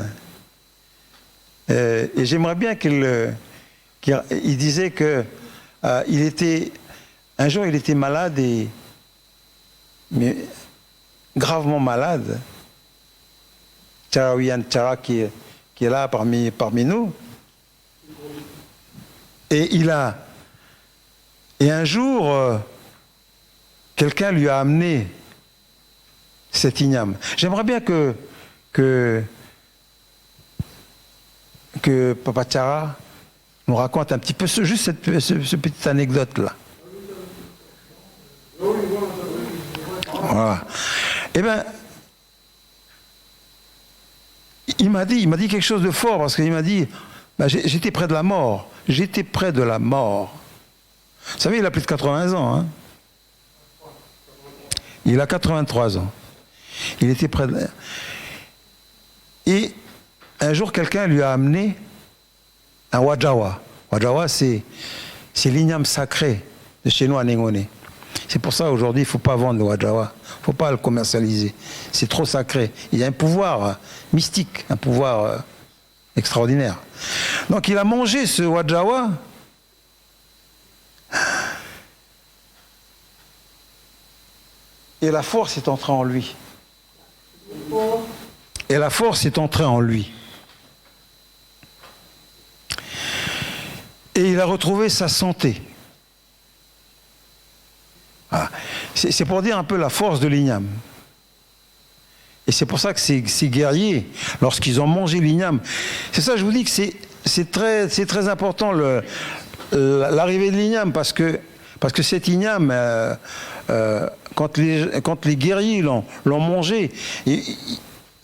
Et j'aimerais bien qu'il disait que un jour il était malade, mais gravement malade. Tcharaouian Tchara qui est là parmi nous. Et un jour, quelqu'un lui a amené cet igname. J'aimerais bien que Papa Tchara nous raconte un petit peu juste cette petite anecdote-là. Voilà. Eh bien, il m'a dit quelque chose de fort, parce qu'il m'a dit, j'étais près de la mort. J'étais près de la mort. Vous savez, il a plus de 80 ans. Hein? Il a 83 ans. Il était près de... Et un jour, quelqu'un lui a amené un Wajawa. Wajawa, c'est l'igname sacré de chez nous à Nengone. C'est pour ça aujourd'hui, il ne faut pas vendre le Wajawa. Il ne faut pas le commercialiser. C'est trop sacré. Il y a un pouvoir mystique, un pouvoir extraordinaire. Donc il a mangé ce Wajawa. Et la force est entrée en lui. Et la force est entrée en lui. Et il a retrouvé sa santé. Voilà. C'est pour dire un peu la force de l'igname. Et c'est pour ça que ces guerriers, lorsqu'ils ont mangé l'igname, c'est ça, je vous dis que c'est très important l'arrivée de l'igname, parce que cet igname, quand les guerriers l'ont mangé, il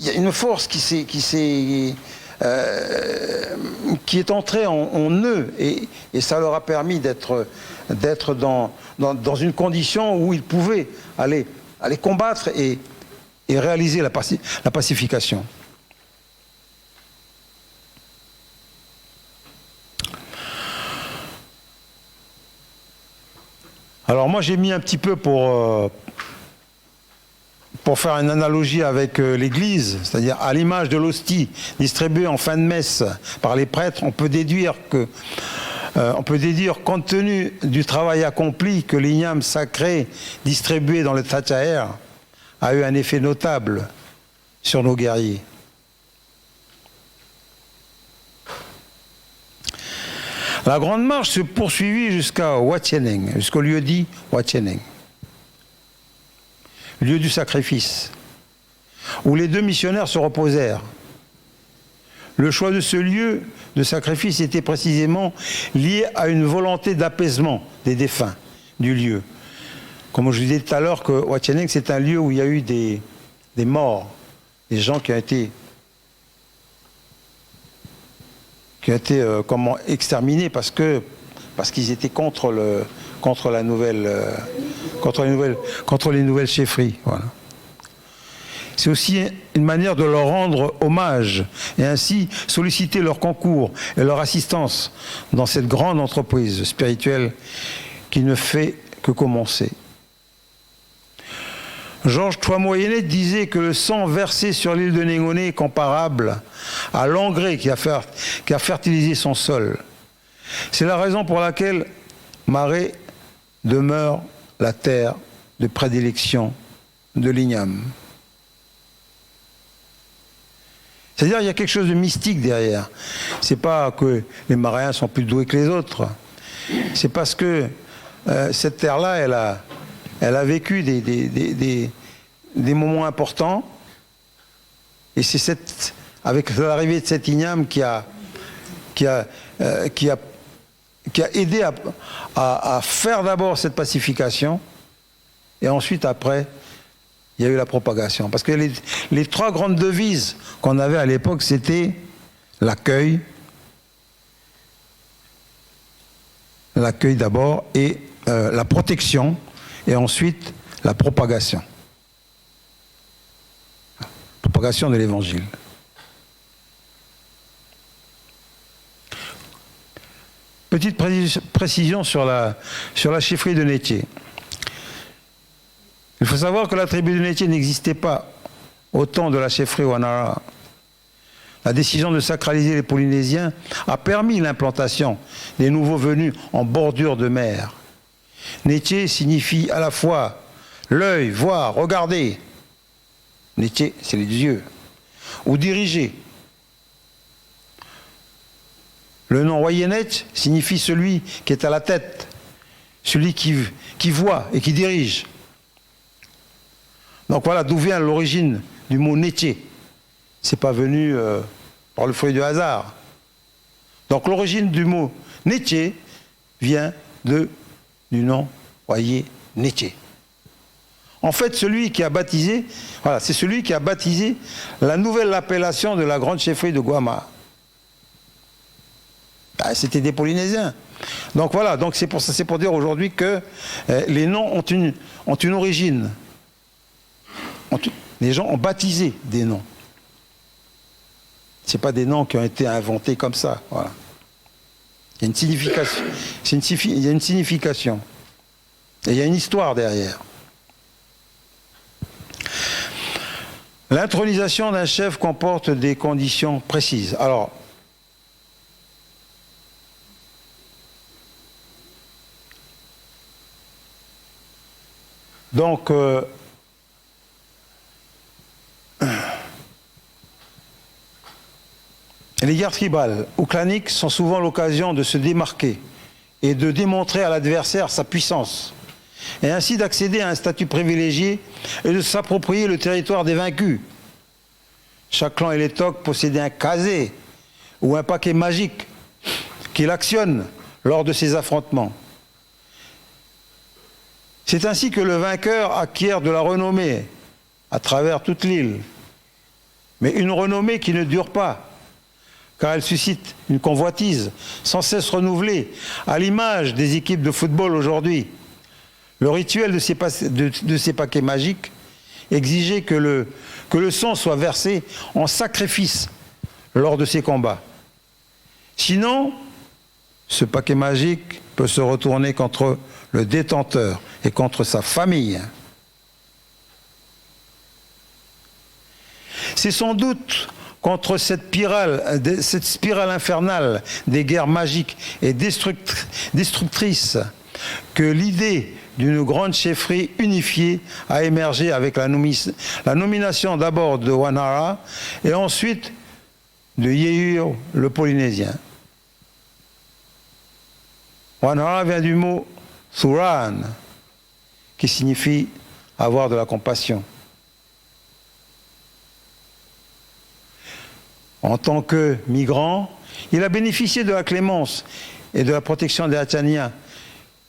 y a une force qui est entrée en eux, et ça leur a permis d'être dans une condition où ils pouvaient aller combattre et réaliser la pacification. Alors moi j'ai mis un petit peu pour faire une analogie avec l'Église, c'est-à-dire à l'image de l'hostie distribuée en fin de messe par les prêtres, on peut déduire compte tenu du travail accompli que l'igname sacré distribué dans le Tachaer a eu un effet notable sur nos guerriers. La grande marche se poursuivit jusqu'à Watieneng, jusqu'au lieu dit Watieneng, lieu du sacrifice, où les deux missionnaires se reposèrent. Le choix de ce lieu de sacrifice était précisément lié à une volonté d'apaisement des défunts du lieu. Comme je disais tout à l'heure que Watieneng, c'est un lieu où il y a eu des morts, des gens qui ont été exterminés parce qu'ils étaient contre les nouvelles chefferies. Voilà. C'est aussi une manière de leur rendre hommage et ainsi solliciter leur concours et leur assistance dans cette grande entreprise spirituelle qui ne fait que commencer. Georges Tois-Moyennet disait que le sang versé sur l'île de Négoné est comparable à l'engrais qui a fertilisé son sol. C'est la raison pour laquelle Marais demeure la terre de prédilection de l'Igname. C'est-à-dire qu'il y a quelque chose de mystique derrière. C'est pas que les Maréens sont plus doués que les autres. C'est parce que cette terre-là, elle a vécu des moments importants. Et c'est avec l'arrivée de cet Igname qui a aidé à faire d'abord cette pacification. Et ensuite, après, il y a eu la propagation. Parce que les trois grandes devises qu'on avait à l'époque, c'était l'accueil d'abord, et la protection, et ensuite la propagation. Propagation de l'Évangile. Petite précision sur la chefferie de Nétier. Il faut savoir que la tribu de Nétier n'existait pas au temps de la chefferie Wanara. La décision de sacraliser les Polynésiens a permis l'implantation des nouveaux venus en bordure de mer. Nétier signifie à la fois l'œil, voir, regarder. Nétier, c'est les yeux. Ou diriger. Le nom Wayenet signifie celui qui est à la tête, celui qui voit et qui dirige. Donc voilà d'où vient l'origine du mot Nétier. C'est pas venu par le fruit du hasard. Donc l'origine du mot Nétier vient du nom Waye Nétier. En fait, celui qui a baptisé, voilà, c'est celui qui a baptisé la nouvelle appellation de la grande chefferie de Guama. C'était des Polynésiens. Donc voilà, donc c'est pour dire aujourd'hui que les noms ont une origine. Les gens ont baptisé des noms. Ce n'est pas des noms qui ont été inventés comme ça. Voilà. Il y a une signification. Il y a une signification. Et il y a une histoire derrière. L'intronisation d'un chef comporte des conditions précises. Alors, donc, les guerres tribales ou claniques sont souvent l'occasion de se démarquer et de démontrer à l'adversaire sa puissance, et ainsi d'accéder à un statut privilégié et de s'approprier le territoire des vaincus. Chaque clan et les tocs possédaient un casé ou un paquet magique qu'il actionne lors de ces affrontements. C'est ainsi que le vainqueur acquiert de la renommée à travers toute l'île, mais une renommée qui ne dure pas, car elle suscite une convoitise sans cesse renouvelée, à l'image des équipes de football aujourd'hui. Le rituel de ces paquets magiques exigeait que le sang soit versé en sacrifice lors de ces combats. Sinon, ce paquet magique peut se retourner contre le détenteur et contre sa famille. C'est sans doute contre cette spirale infernale des guerres magiques et destructrices que l'idée d'une grande chefferie unifiée a émergé avec la nomination d'abord de Wanhara et ensuite de Yeyur le Polynésien. Wanhara vient du mot Thuran, qui signifie avoir de la compassion. En tant que migrant, il a bénéficié de la clémence et de la protection des Haçaniya,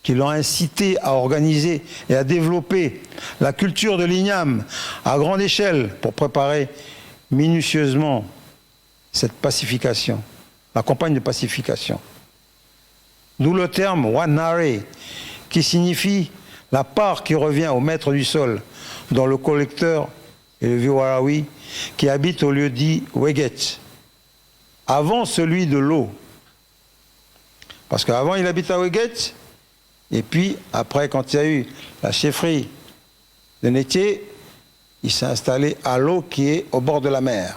qui l'ont incité à organiser et à développer la culture de l'igname à grande échelle pour préparer minutieusement cette pacification, la campagne de pacification. D'où le terme Wanhare, qui signifie la part qui revient au maître du sol, dont le collecteur est le vieux Warawi, qui habite au lieu dit Weget, avant celui de l'eau. Parce qu'avant il habite à Weget, et puis après quand il y a eu la chefferie de Nétier, il s'est installé à l'eau qui est au bord de la mer.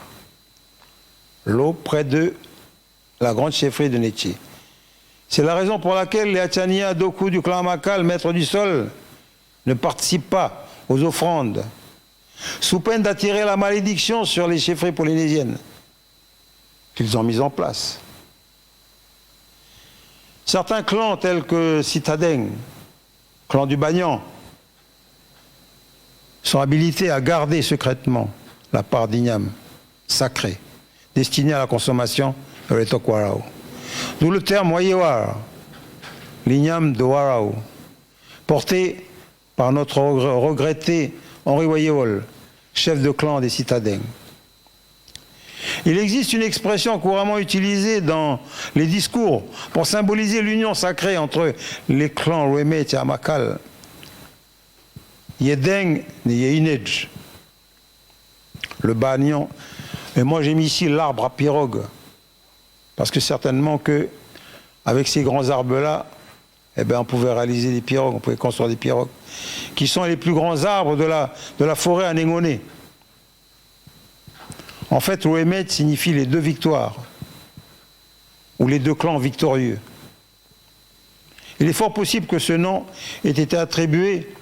L'eau près de la grande chefferie de Nétier. C'est la raison pour laquelle les Haçaniya Doku du clan Makal, maître du sol, ne participent pas aux offrandes, sous peine d'attirer la malédiction sur les chefferies polynésiennes qu'ils ont mises en place. Certains clans tels que Citadeng, clan du Banyan, sont habilités à garder secrètement la part d'igname sacrée, destinée à la consommation de l'Etok Warao. D'où le terme Wayewar, l'igname de Warao, porté par notre regretté Henri Wayewol, chef de clan des Citadeng. Il existe une expression couramment utilisée dans les discours pour symboliser l'union sacrée entre les clans Weme et Amakal. Yedeng et Yeinej, le Banyan. Et moi j'ai mis ici l'arbre à pirogue, parce que certainement que avec ces grands arbres-là, eh ben, on pouvait réaliser des pirogues, on pouvait construire des pirogues, qui sont les plus grands arbres de la forêt à Négoné. En fait, Ouémet signifie les deux victoires, ou les deux clans victorieux. Il est fort possible que ce nom ait été attribué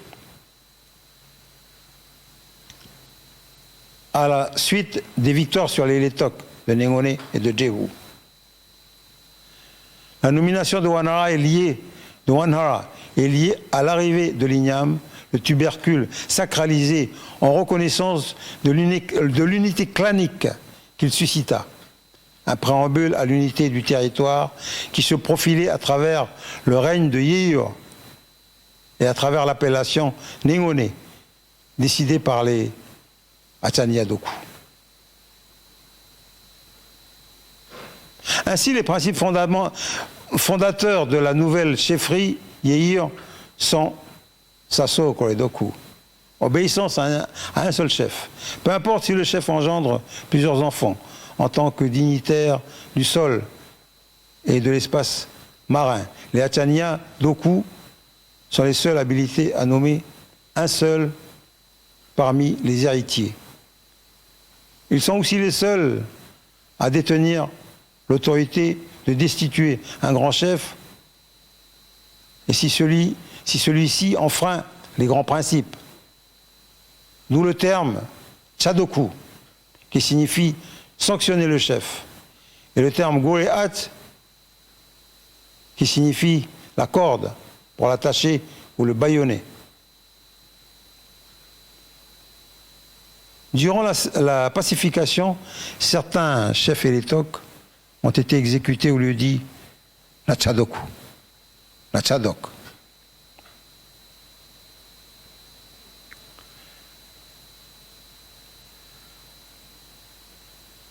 à la suite des victoires sur les Letok de Négoné et de Djehou. La nomination de Wanhara est liée à l'arrivée de l'igname, le tubercule sacralisé en reconnaissance de l'unité clanique qu'il suscita. Un préambule à l'unité du territoire qui se profilait à travers le règne de Yeyur et à travers l'appellation Négoné, décidée par les Haçaniya Doku. Ainsi, les principes fondateurs de la nouvelle chefferie Yeyur sont Sasso Koredoku, obéissance à un seul chef. Peu importe si le chef engendre plusieurs enfants, en tant que dignitaire du sol et de l'espace marin. Les Haçaniya Doku sont les seuls habilités à nommer un seul parmi les héritiers. Ils sont aussi les seuls à détenir l'autorité de destituer un grand chef et si celui-ci enfreint les grands principes. D'où le terme Tchadoku, qui signifie sanctionner le chef, et le terme Gorehat, qui signifie la corde pour l'attacher ou le bâillonner. Durant la pacification, certains chefs et Letok ont été exécutés au lieu dit la Tchadoku, la Tchadok.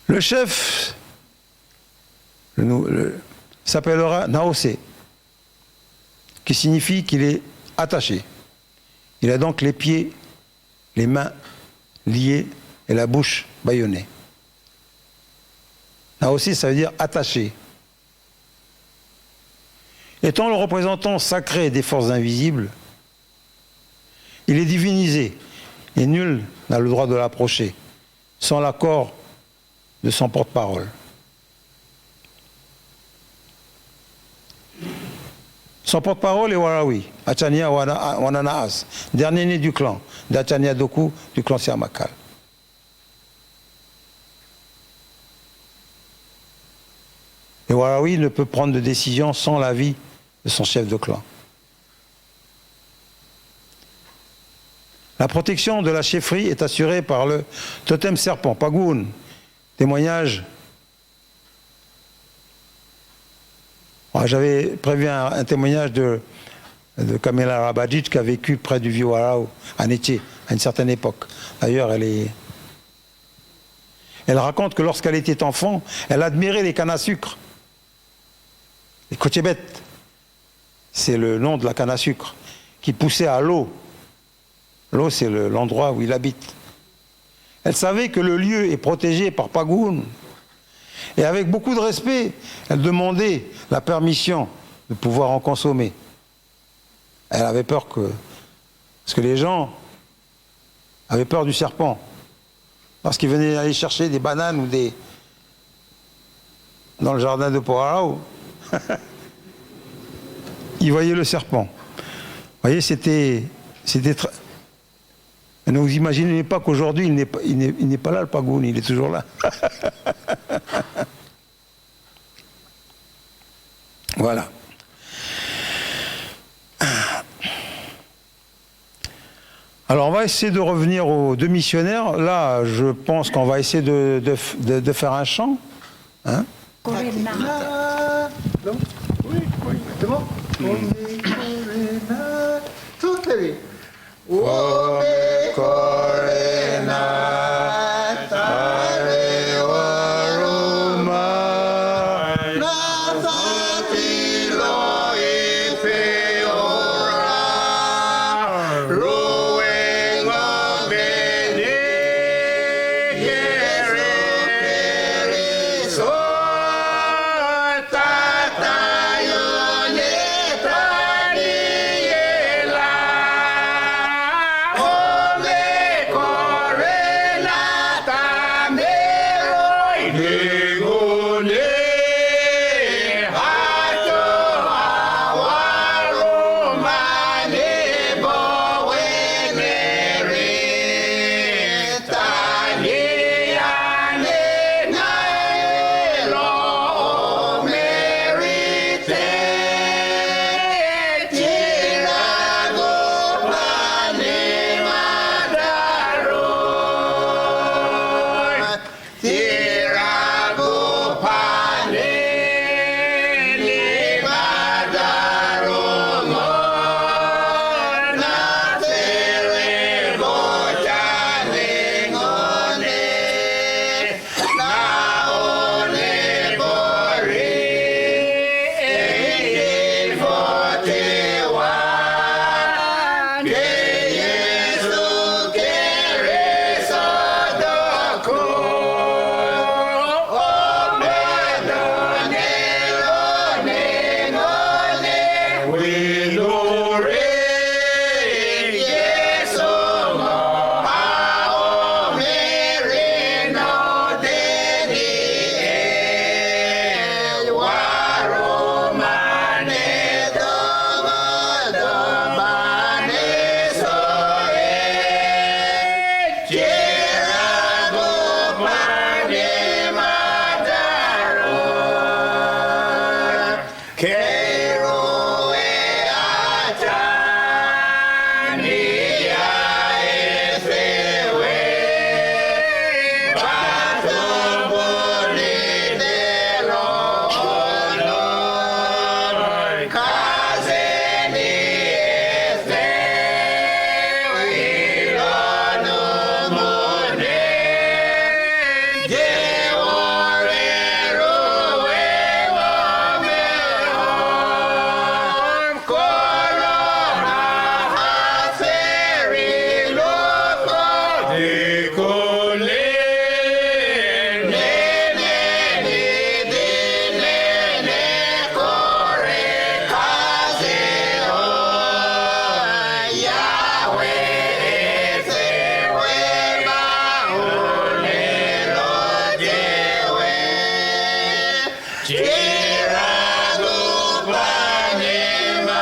Le chef s'appellera Naosé, qui signifie qu'il est attaché. Il a donc les pieds, les mains liés et la bouche bâillonnée. Naosé, ça veut dire attaché. Étant le représentant sacré des forces invisibles, il est divinisé et nul n'a le droit de l'approcher sans l'accord de son porte-parole. Son porte-parole est Warawi, Achania Wananaas, dernier né du clan, d'Achania Doku, du clan Siamakal. Et Warawi ne peut prendre de décision sans l'avis de son chef de clan. La protection de la chefferie est assurée par le totem serpent, Pagoun. Témoignage. J'avais prévu un témoignage de Kamela Rabadjic qui a vécu près du vieux Warao, à Nétier, à une certaine époque. D'ailleurs, elle raconte que lorsqu'elle était enfant, elle admirait les cannes à sucre. Les Kochebet, c'est le nom de la canne à sucre, qui poussait à l'eau. L'eau, c'est l'endroit où il habite. Elle savait que le lieu est protégé par Pagoun. Et avec beaucoup de respect, elle demandait la permission de pouvoir en consommer. Elle avait peur parce que les gens avaient peur du serpent. Parce qu'ils venaient aller chercher des bananes ou dans le jardin de Porao. Ils voyaient le serpent. Vous voyez, c'était très... Ne vous imaginez pas qu'aujourd'hui, il n'est pas là, le Pagoun, il est toujours là. Voilà. Alors, on va essayer de revenir aux deux missionnaires. Là, je pense qu'on va essayer de faire un chant. Hein? Ome korena tare waruma nasati lo ife ora ruengo bene yere so tatayo netani yela Tira do planeta.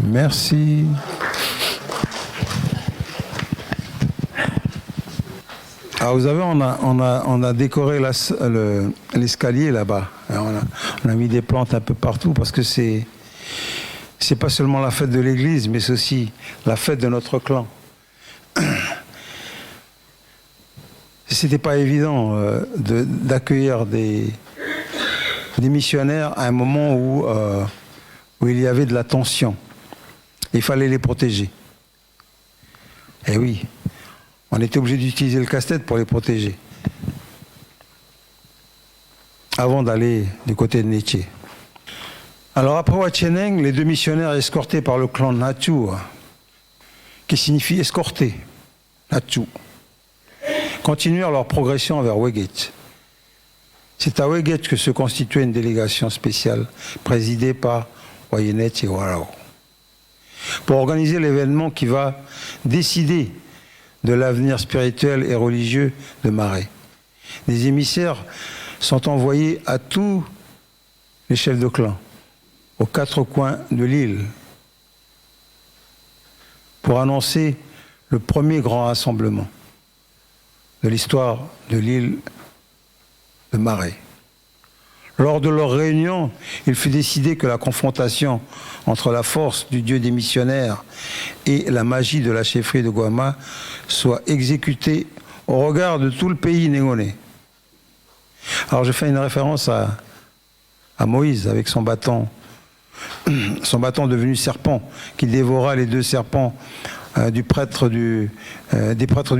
Merci. Alors vous savez, on a décoré l'escalier là-bas. On a mis des plantes un peu partout parce que c'est pas seulement la fête de l'église, mais c'est aussi la fête de notre clan. C'était pas évident d'accueillir des missionnaires à un moment où il y avait de la tension. Il fallait les protéger. Eh oui, on était obligé d'utiliser le casse-tête pour les protéger. Avant d'aller du côté de Nietzsche. Alors après Wacheneng, les deux missionnaires escortés par le clan Natchu, qui signifie escorter, Natchu, continuèrent leur progression vers Weget. C'est à Weget que se constituait une délégation spéciale présidée par Wayenet et Warao, pour organiser l'événement qui va décider de l'avenir spirituel et religieux de Marais. Des émissaires sont envoyés à tous les chefs de clan, aux quatre coins de l'île, pour annoncer le premier grand rassemblement de l'histoire de l'île de Marais. Lors de leur réunion, il fut décidé que la confrontation entre la force du Dieu des missionnaires et la magie de la chefferie de Goama soit exécutée au regard de tout le pays négonais. Alors je fais une référence à Moïse avec son bâton devenu serpent, qui dévora les deux serpents des prêtres du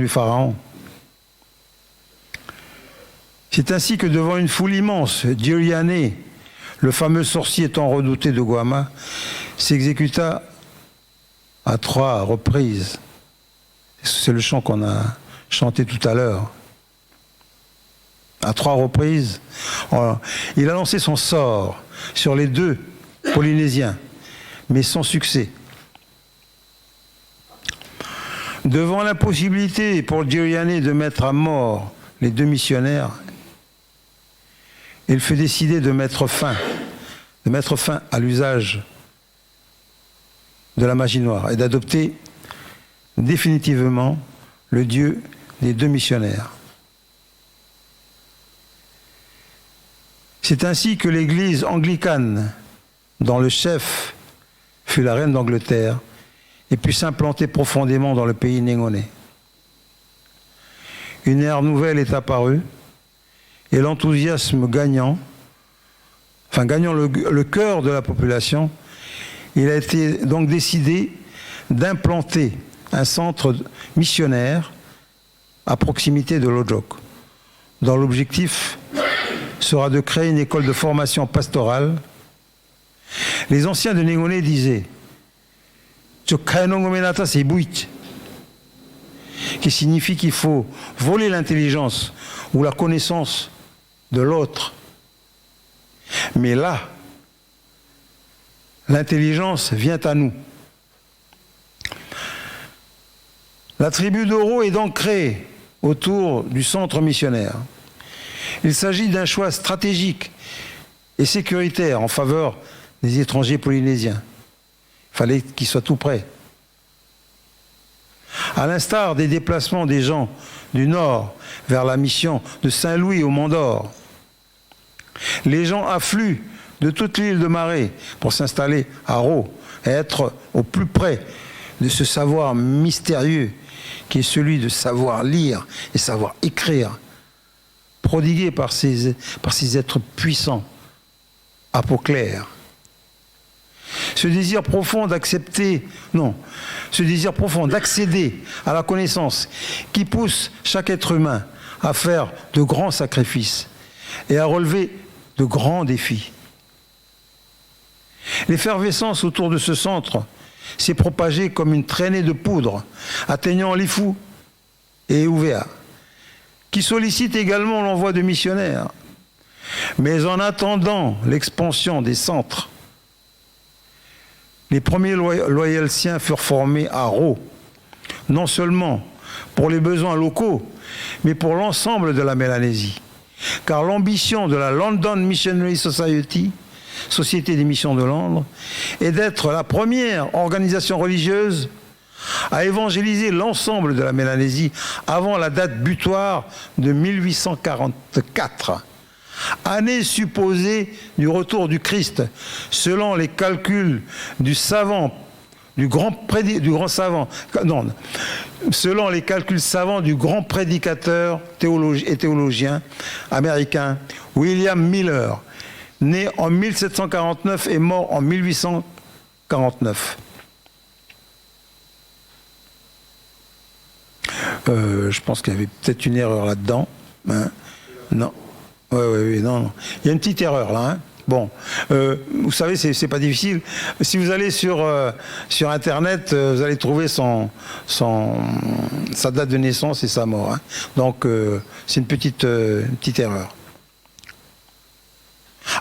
Pharaon. C'est ainsi que devant une foule immense, Djiriane, le fameux sorcier tant redouté de Goama, s'exécuta à 3 reprises. C'est le chant qu'on a chanté tout à l'heure. À 3 reprises, il a lancé son sort sur les deux Polynésiens, mais sans succès. Devant l'impossibilité pour Djiriane de mettre à mort les deux missionnaires, il fut décidé de mettre fin à l'usage de la magie noire et d'adopter définitivement le Dieu des deux missionnaires. C'est ainsi que l'église anglicane, dont le chef fut la reine d'Angleterre, ait pu s'implanter profondément dans le pays négonais. Une ère nouvelle est apparue et l'enthousiasme gagnant le cœur de la population, il a été donc décidé d'implanter un centre missionnaire à proximité de Lojok, dont l'objectif sera de créer une école de formation pastorale. Les anciens de Négoné disaient qui signifie qu'il faut voler l'intelligence ou la connaissance de l'autre. Mais là, l'intelligence vient à nous. La tribu d'Oro est donc créée autour du centre missionnaire. Il s'agit d'un choix stratégique et sécuritaire en faveur des étrangers polynésiens. Il fallait qu'ils soient tout prêts. À l'instar des déplacements des gens du nord vers la mission de Saint-Louis au Mont d'Or, les gens affluent de toute l'île de Maré pour s'installer à Ro et être au plus près de ce savoir mystérieux qui est celui de savoir lire et savoir écrire, prodigué par ces êtres puissants, apoclaires. Ce désir profond d'accéder à la connaissance qui pousse chaque être humain à faire de grands sacrifices et à relever de grands défis. L'effervescence autour de ce centre s'est propagée comme une traînée de poudre atteignant Lifou et Ouvéa, qui sollicite également l'envoi de missionnaires. Mais en attendant l'expansion des centres, les premiers loyalciens furent formés à Ro, non seulement pour les besoins locaux, mais pour l'ensemble de la Mélanésie. Car l'ambition de la London Missionary Society, Société des missions de Londres, est d'être la première organisation religieuse à évangéliser l'ensemble de la Mélanésie avant la date butoir de 1844. Année supposée du retour du Christ, selon les calculs selon les calculs savants du grand prédicateur et théologien américain William Miller, né en 1749 et mort en 1849. Je pense qu'il y avait peut-être une erreur là-dedans. Hein. Non. Oui, non. Il y a une petite erreur là. Hein. Bon, vous savez, c'est pas difficile. Si vous allez sur Internet, vous allez trouver sa date de naissance et sa mort. Hein. Donc, c'est une petite erreur.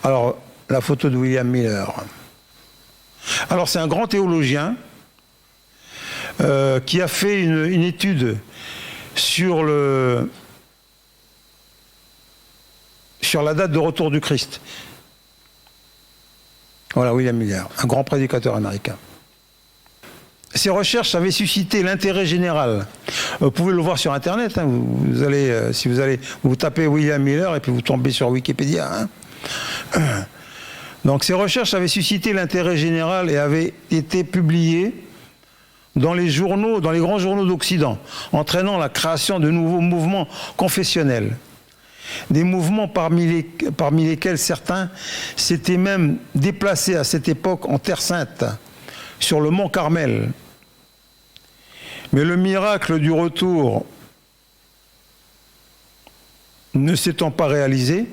Alors, la photo de William Miller. Alors, c'est un grand théologien qui a fait une étude sur la date de retour du Christ. Voilà, William Miller, un grand prédicateur américain. Ces recherches avaient suscité l'intérêt général. Vous pouvez le voir sur Internet. Hein, vous allez tapez William Miller et puis vous tombez sur Wikipédia. Hein. Donc ces recherches avaient suscité l'intérêt général et avaient été publiées dans les grands journaux d'Occident, entraînant la création de nouveaux mouvements confessionnels. Des mouvements parmi lesquels certains s'étaient même déplacés à cette époque en Terre Sainte, sur le mont Carmel. Mais le miracle du retour ne s'étant pas réalisé,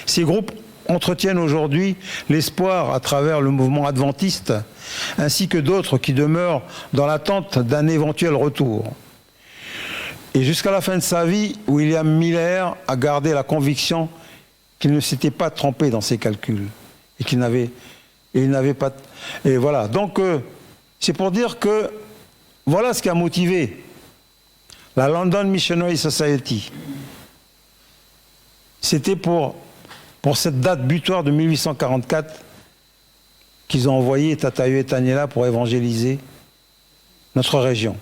ces groupes entretiennent aujourd'hui l'espoir à travers le mouvement adventiste, ainsi que d'autres qui demeurent dans l'attente d'un éventuel retour. Et jusqu'à la fin de sa vie, William Miller a gardé la conviction qu'il ne s'était pas trompé dans ses calculs et qu'il n'avait pas. Et voilà. Donc c'est pour dire que voilà ce qui a motivé la London Missionary Society. C'était pour cette date butoir de 1844 qu'ils ont envoyé Tatayo et Taniela pour évangéliser notre région.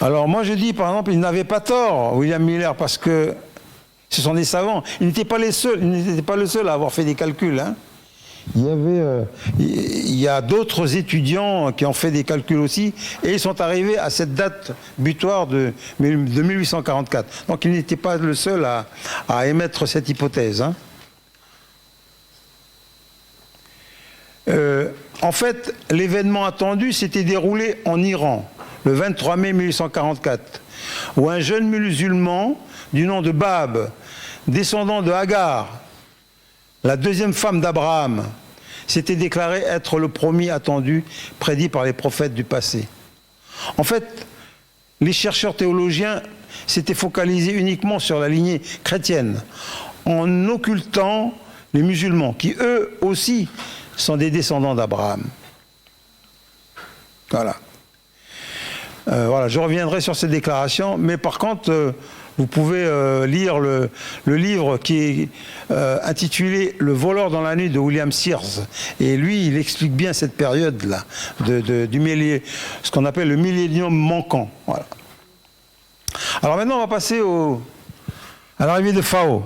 Alors moi je dis par exemple, il n'avait pas tort, William Miller, parce que ce sont des savants. Il n'était pas le seul à avoir fait des calculs. Hein. il y a d'autres étudiants qui ont fait des calculs aussi, et ils sont arrivés à cette date butoir de 1844. Donc il n'était pas le seul à émettre cette hypothèse. Hein. En fait, l'événement attendu s'était déroulé en Iran, le 23 mai 1844, où un jeune musulman du nom de Bab, descendant de Hagar, la deuxième femme d'Abraham, s'était déclaré être le premier attendu prédit par les prophètes du passé. En fait, les chercheurs théologiens s'étaient focalisés uniquement sur la lignée chrétienne, en occultant les musulmans, qui eux aussi sont des descendants d'Abraham. Voilà. Voilà, je reviendrai sur cette déclaration, mais par contre, vous pouvez lire le livre qui est intitulé « Le voleur dans la nuit » de William Sears. Et lui, il explique bien cette période-là, ce qu'on appelle le millénium manquant. Voilà. Alors maintenant, on va passer à l'arrivée de Phao.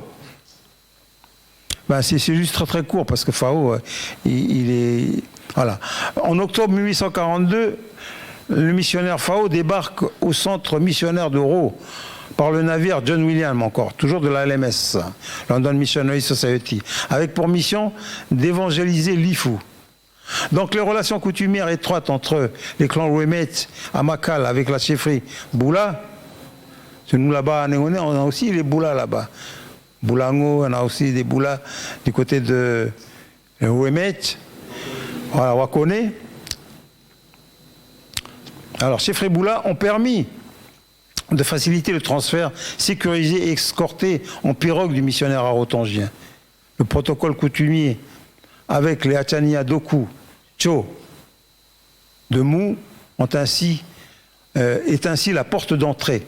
Ben, c'est juste très très court, parce que Phao, il est... Voilà. En octobre 1842, le missionnaire Phao débarque au centre missionnaire d'Oro par le navire John William, encore, toujours de la LMS, London Missionary Society, avec pour mission d'évangéliser l'Ifu. Donc les relations coutumières étroites entre les clans Wemet à Makal avec la chefferie Boula, nous là-bas à Néoné, on a aussi les Boulas là-bas. Boulango, on a aussi des Boulas du côté de Wemet, voilà, Wakone. Alors, chefferie Boula ont permis de faciliter le transfert sécurisé et escorté en pirogue du missionnaire arotangien. Le protocole coutumier avec les Achania Doku, Cho, de Mou est ainsi la porte d'entrée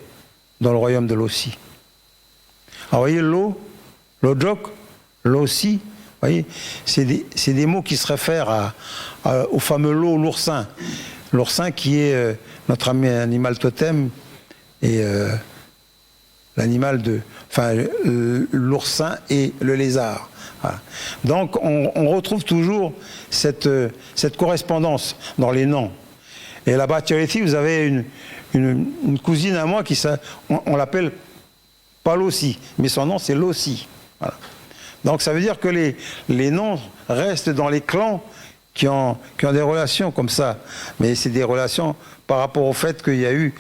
dans le royaume de l'Ossi. Alors, vous voyez, l'Ojok, l'Ossi, vous voyez, c'est des mots qui se réfèrent au fameux lot, l'oursin. L'oursin qui est notre animal totem et l'animal l'oursin et le lézard. Voilà. Donc on retrouve toujours cette correspondance dans les noms. Et là-bas, ici, vous avez une cousine à moi on l'appelle pas Lossi, mais son nom c'est Lossi. Voilà. Donc ça veut dire que les noms restent dans les clans qui ont des relations comme ça. Mais c'est des relations par rapport au fait qu'il y a eu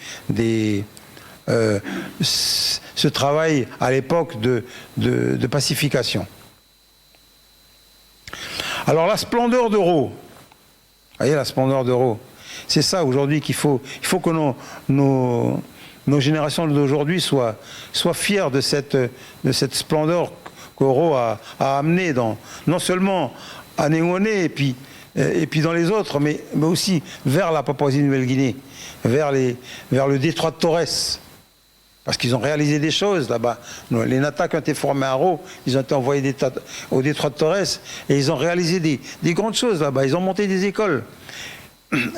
ce travail à l'époque de pacification. Alors la splendeur d'Oro, vous voyez la splendeur d'Oro, c'est ça aujourd'hui qu'il faut. Il faut que nos générations d'aujourd'hui soient fières de cette splendeur qu'Oro a amenée non seulement à Néoné et puis dans les autres, mais aussi vers la Papouasie-Nouvelle-Guinée, vers le détroit de Torres. Parce qu'ils ont réalisé des choses là-bas. Les Nata qui ont été formés à Ro, ils ont été envoyés au détroit de Torres et ils ont réalisé des grandes choses là-bas. Ils ont monté des écoles.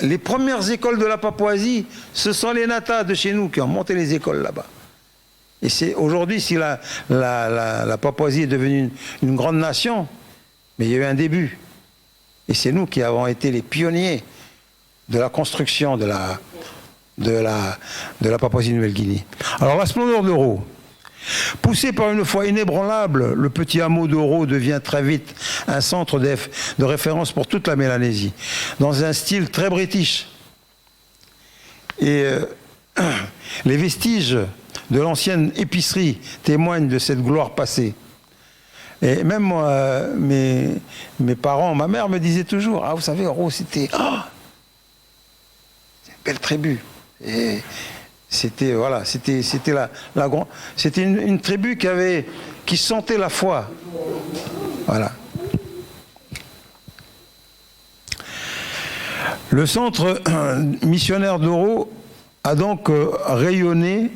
Les premières écoles de la Papouasie, ce sont les Nata de chez nous qui ont monté les écoles là-bas. Et c'est aujourd'hui, si la Papouasie est devenue une grande nation, mais il y a eu un début. Et c'est nous qui avons été les pionniers de la construction de la Papouasie-Nouvelle-Guinée. Alors la splendeur d'Oro. Poussé par une foi inébranlable, le petit hameau d'Oro devient très vite un centre de référence pour toute la Mélanésie, dans un style très british. Et les vestiges de l'ancienne épicerie témoignent de cette gloire passée. Et même moi, mes parents, ma mère me disait toujours, ah vous savez, Oro, c'était c'est une belle tribu. Et c'était voilà, c'était une tribu qui sentait la foi. Voilà. Le centre missionnaire d'Oro a donc rayonné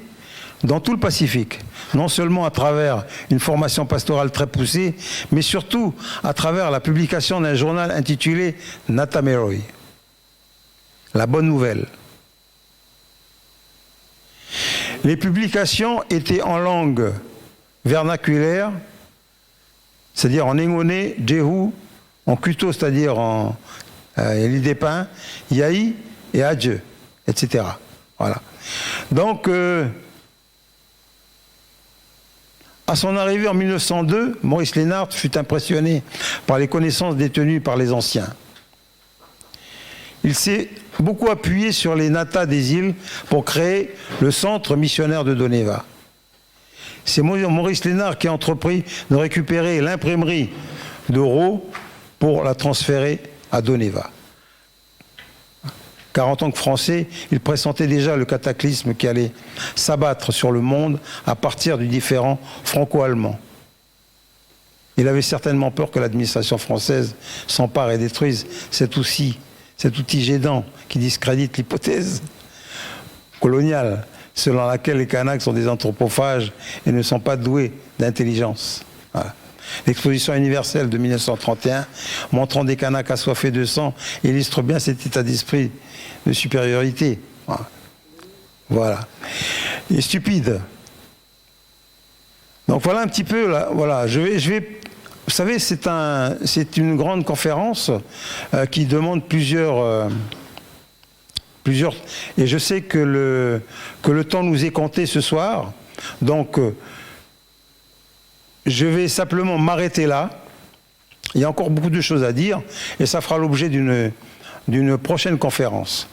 dans tout le Pacifique, non seulement à travers une formation pastorale très poussée, mais surtout à travers la publication d'un journal intitulé Natameroy, la bonne nouvelle. Les publications étaient en langue vernaculaire, c'est-à-dire en Négoné, Djehu, en kuto, c'est-à-dire en lit des pins, Yahi et Adieu, etc. Voilà. Donc, à son arrivée en 1902, Maurice Lénard fut impressionné par les connaissances détenues par les anciens. Il s'est beaucoup appuyé sur les natas des îles pour créer le centre missionnaire de Doneva. C'est Maurice Lénard qui a entrepris de récupérer l'imprimerie de Rho pour la transférer à Doneva. Car en tant que Français, il pressentait déjà le cataclysme qui allait s'abattre sur le monde à partir du différend franco-allemand. Il avait certainement peur que l'administration française s'empare et détruise cet outil gédant qui discrédite l'hypothèse coloniale selon laquelle les Kanaks sont des anthropophages et ne sont pas doués d'intelligence. Voilà. L'exposition universelle de 1931, montrant des Kanaks assoiffés de sang, illustre bien cet état d'esprit de supériorité. Voilà. Il est stupide. Donc voilà un petit peu, là, voilà, je vais vous savez, c'est une grande conférence qui demande plusieurs... Et je sais que le temps nous est compté ce soir. Donc, je vais simplement m'arrêter là. Il y a encore beaucoup de choses à dire. Et ça fera l'objet d'une prochaine conférence.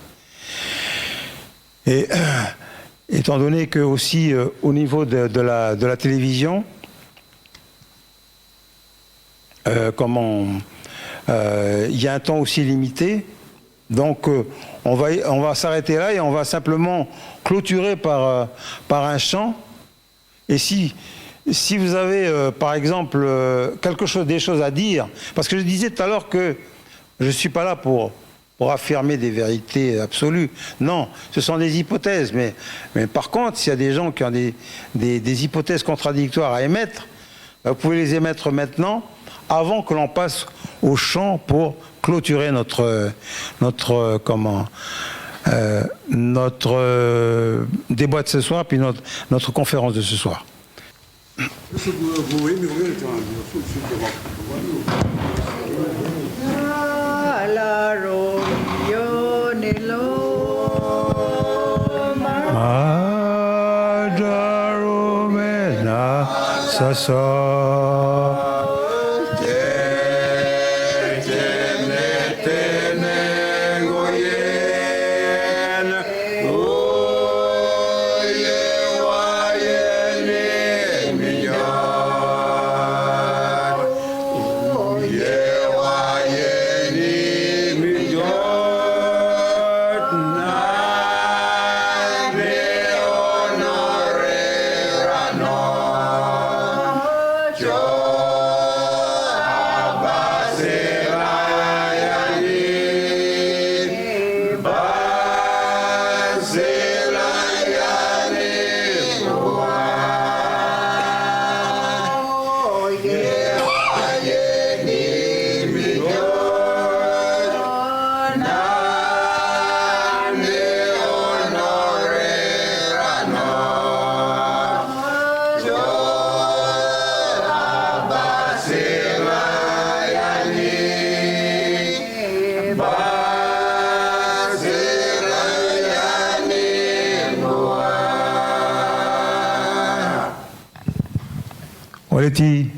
Et étant donné que aussi au niveau de la télévision, il y a un temps aussi limité, donc on va s'arrêter là et on va simplement clôturer par un chant. Et si vous avez par exemple des choses à dire, parce que je disais tout à l'heure que je ne suis pas là pour affirmer des vérités absolues, non, ce sont des hypothèses, mais par contre, s'il y a des gens qui ont des hypothèses contradictoires à émettre, vous pouvez les émettre maintenant, avant que l'on passe au chant pour clôturer notre débat de ce soir, puis notre conférence de ce soir. Oleti.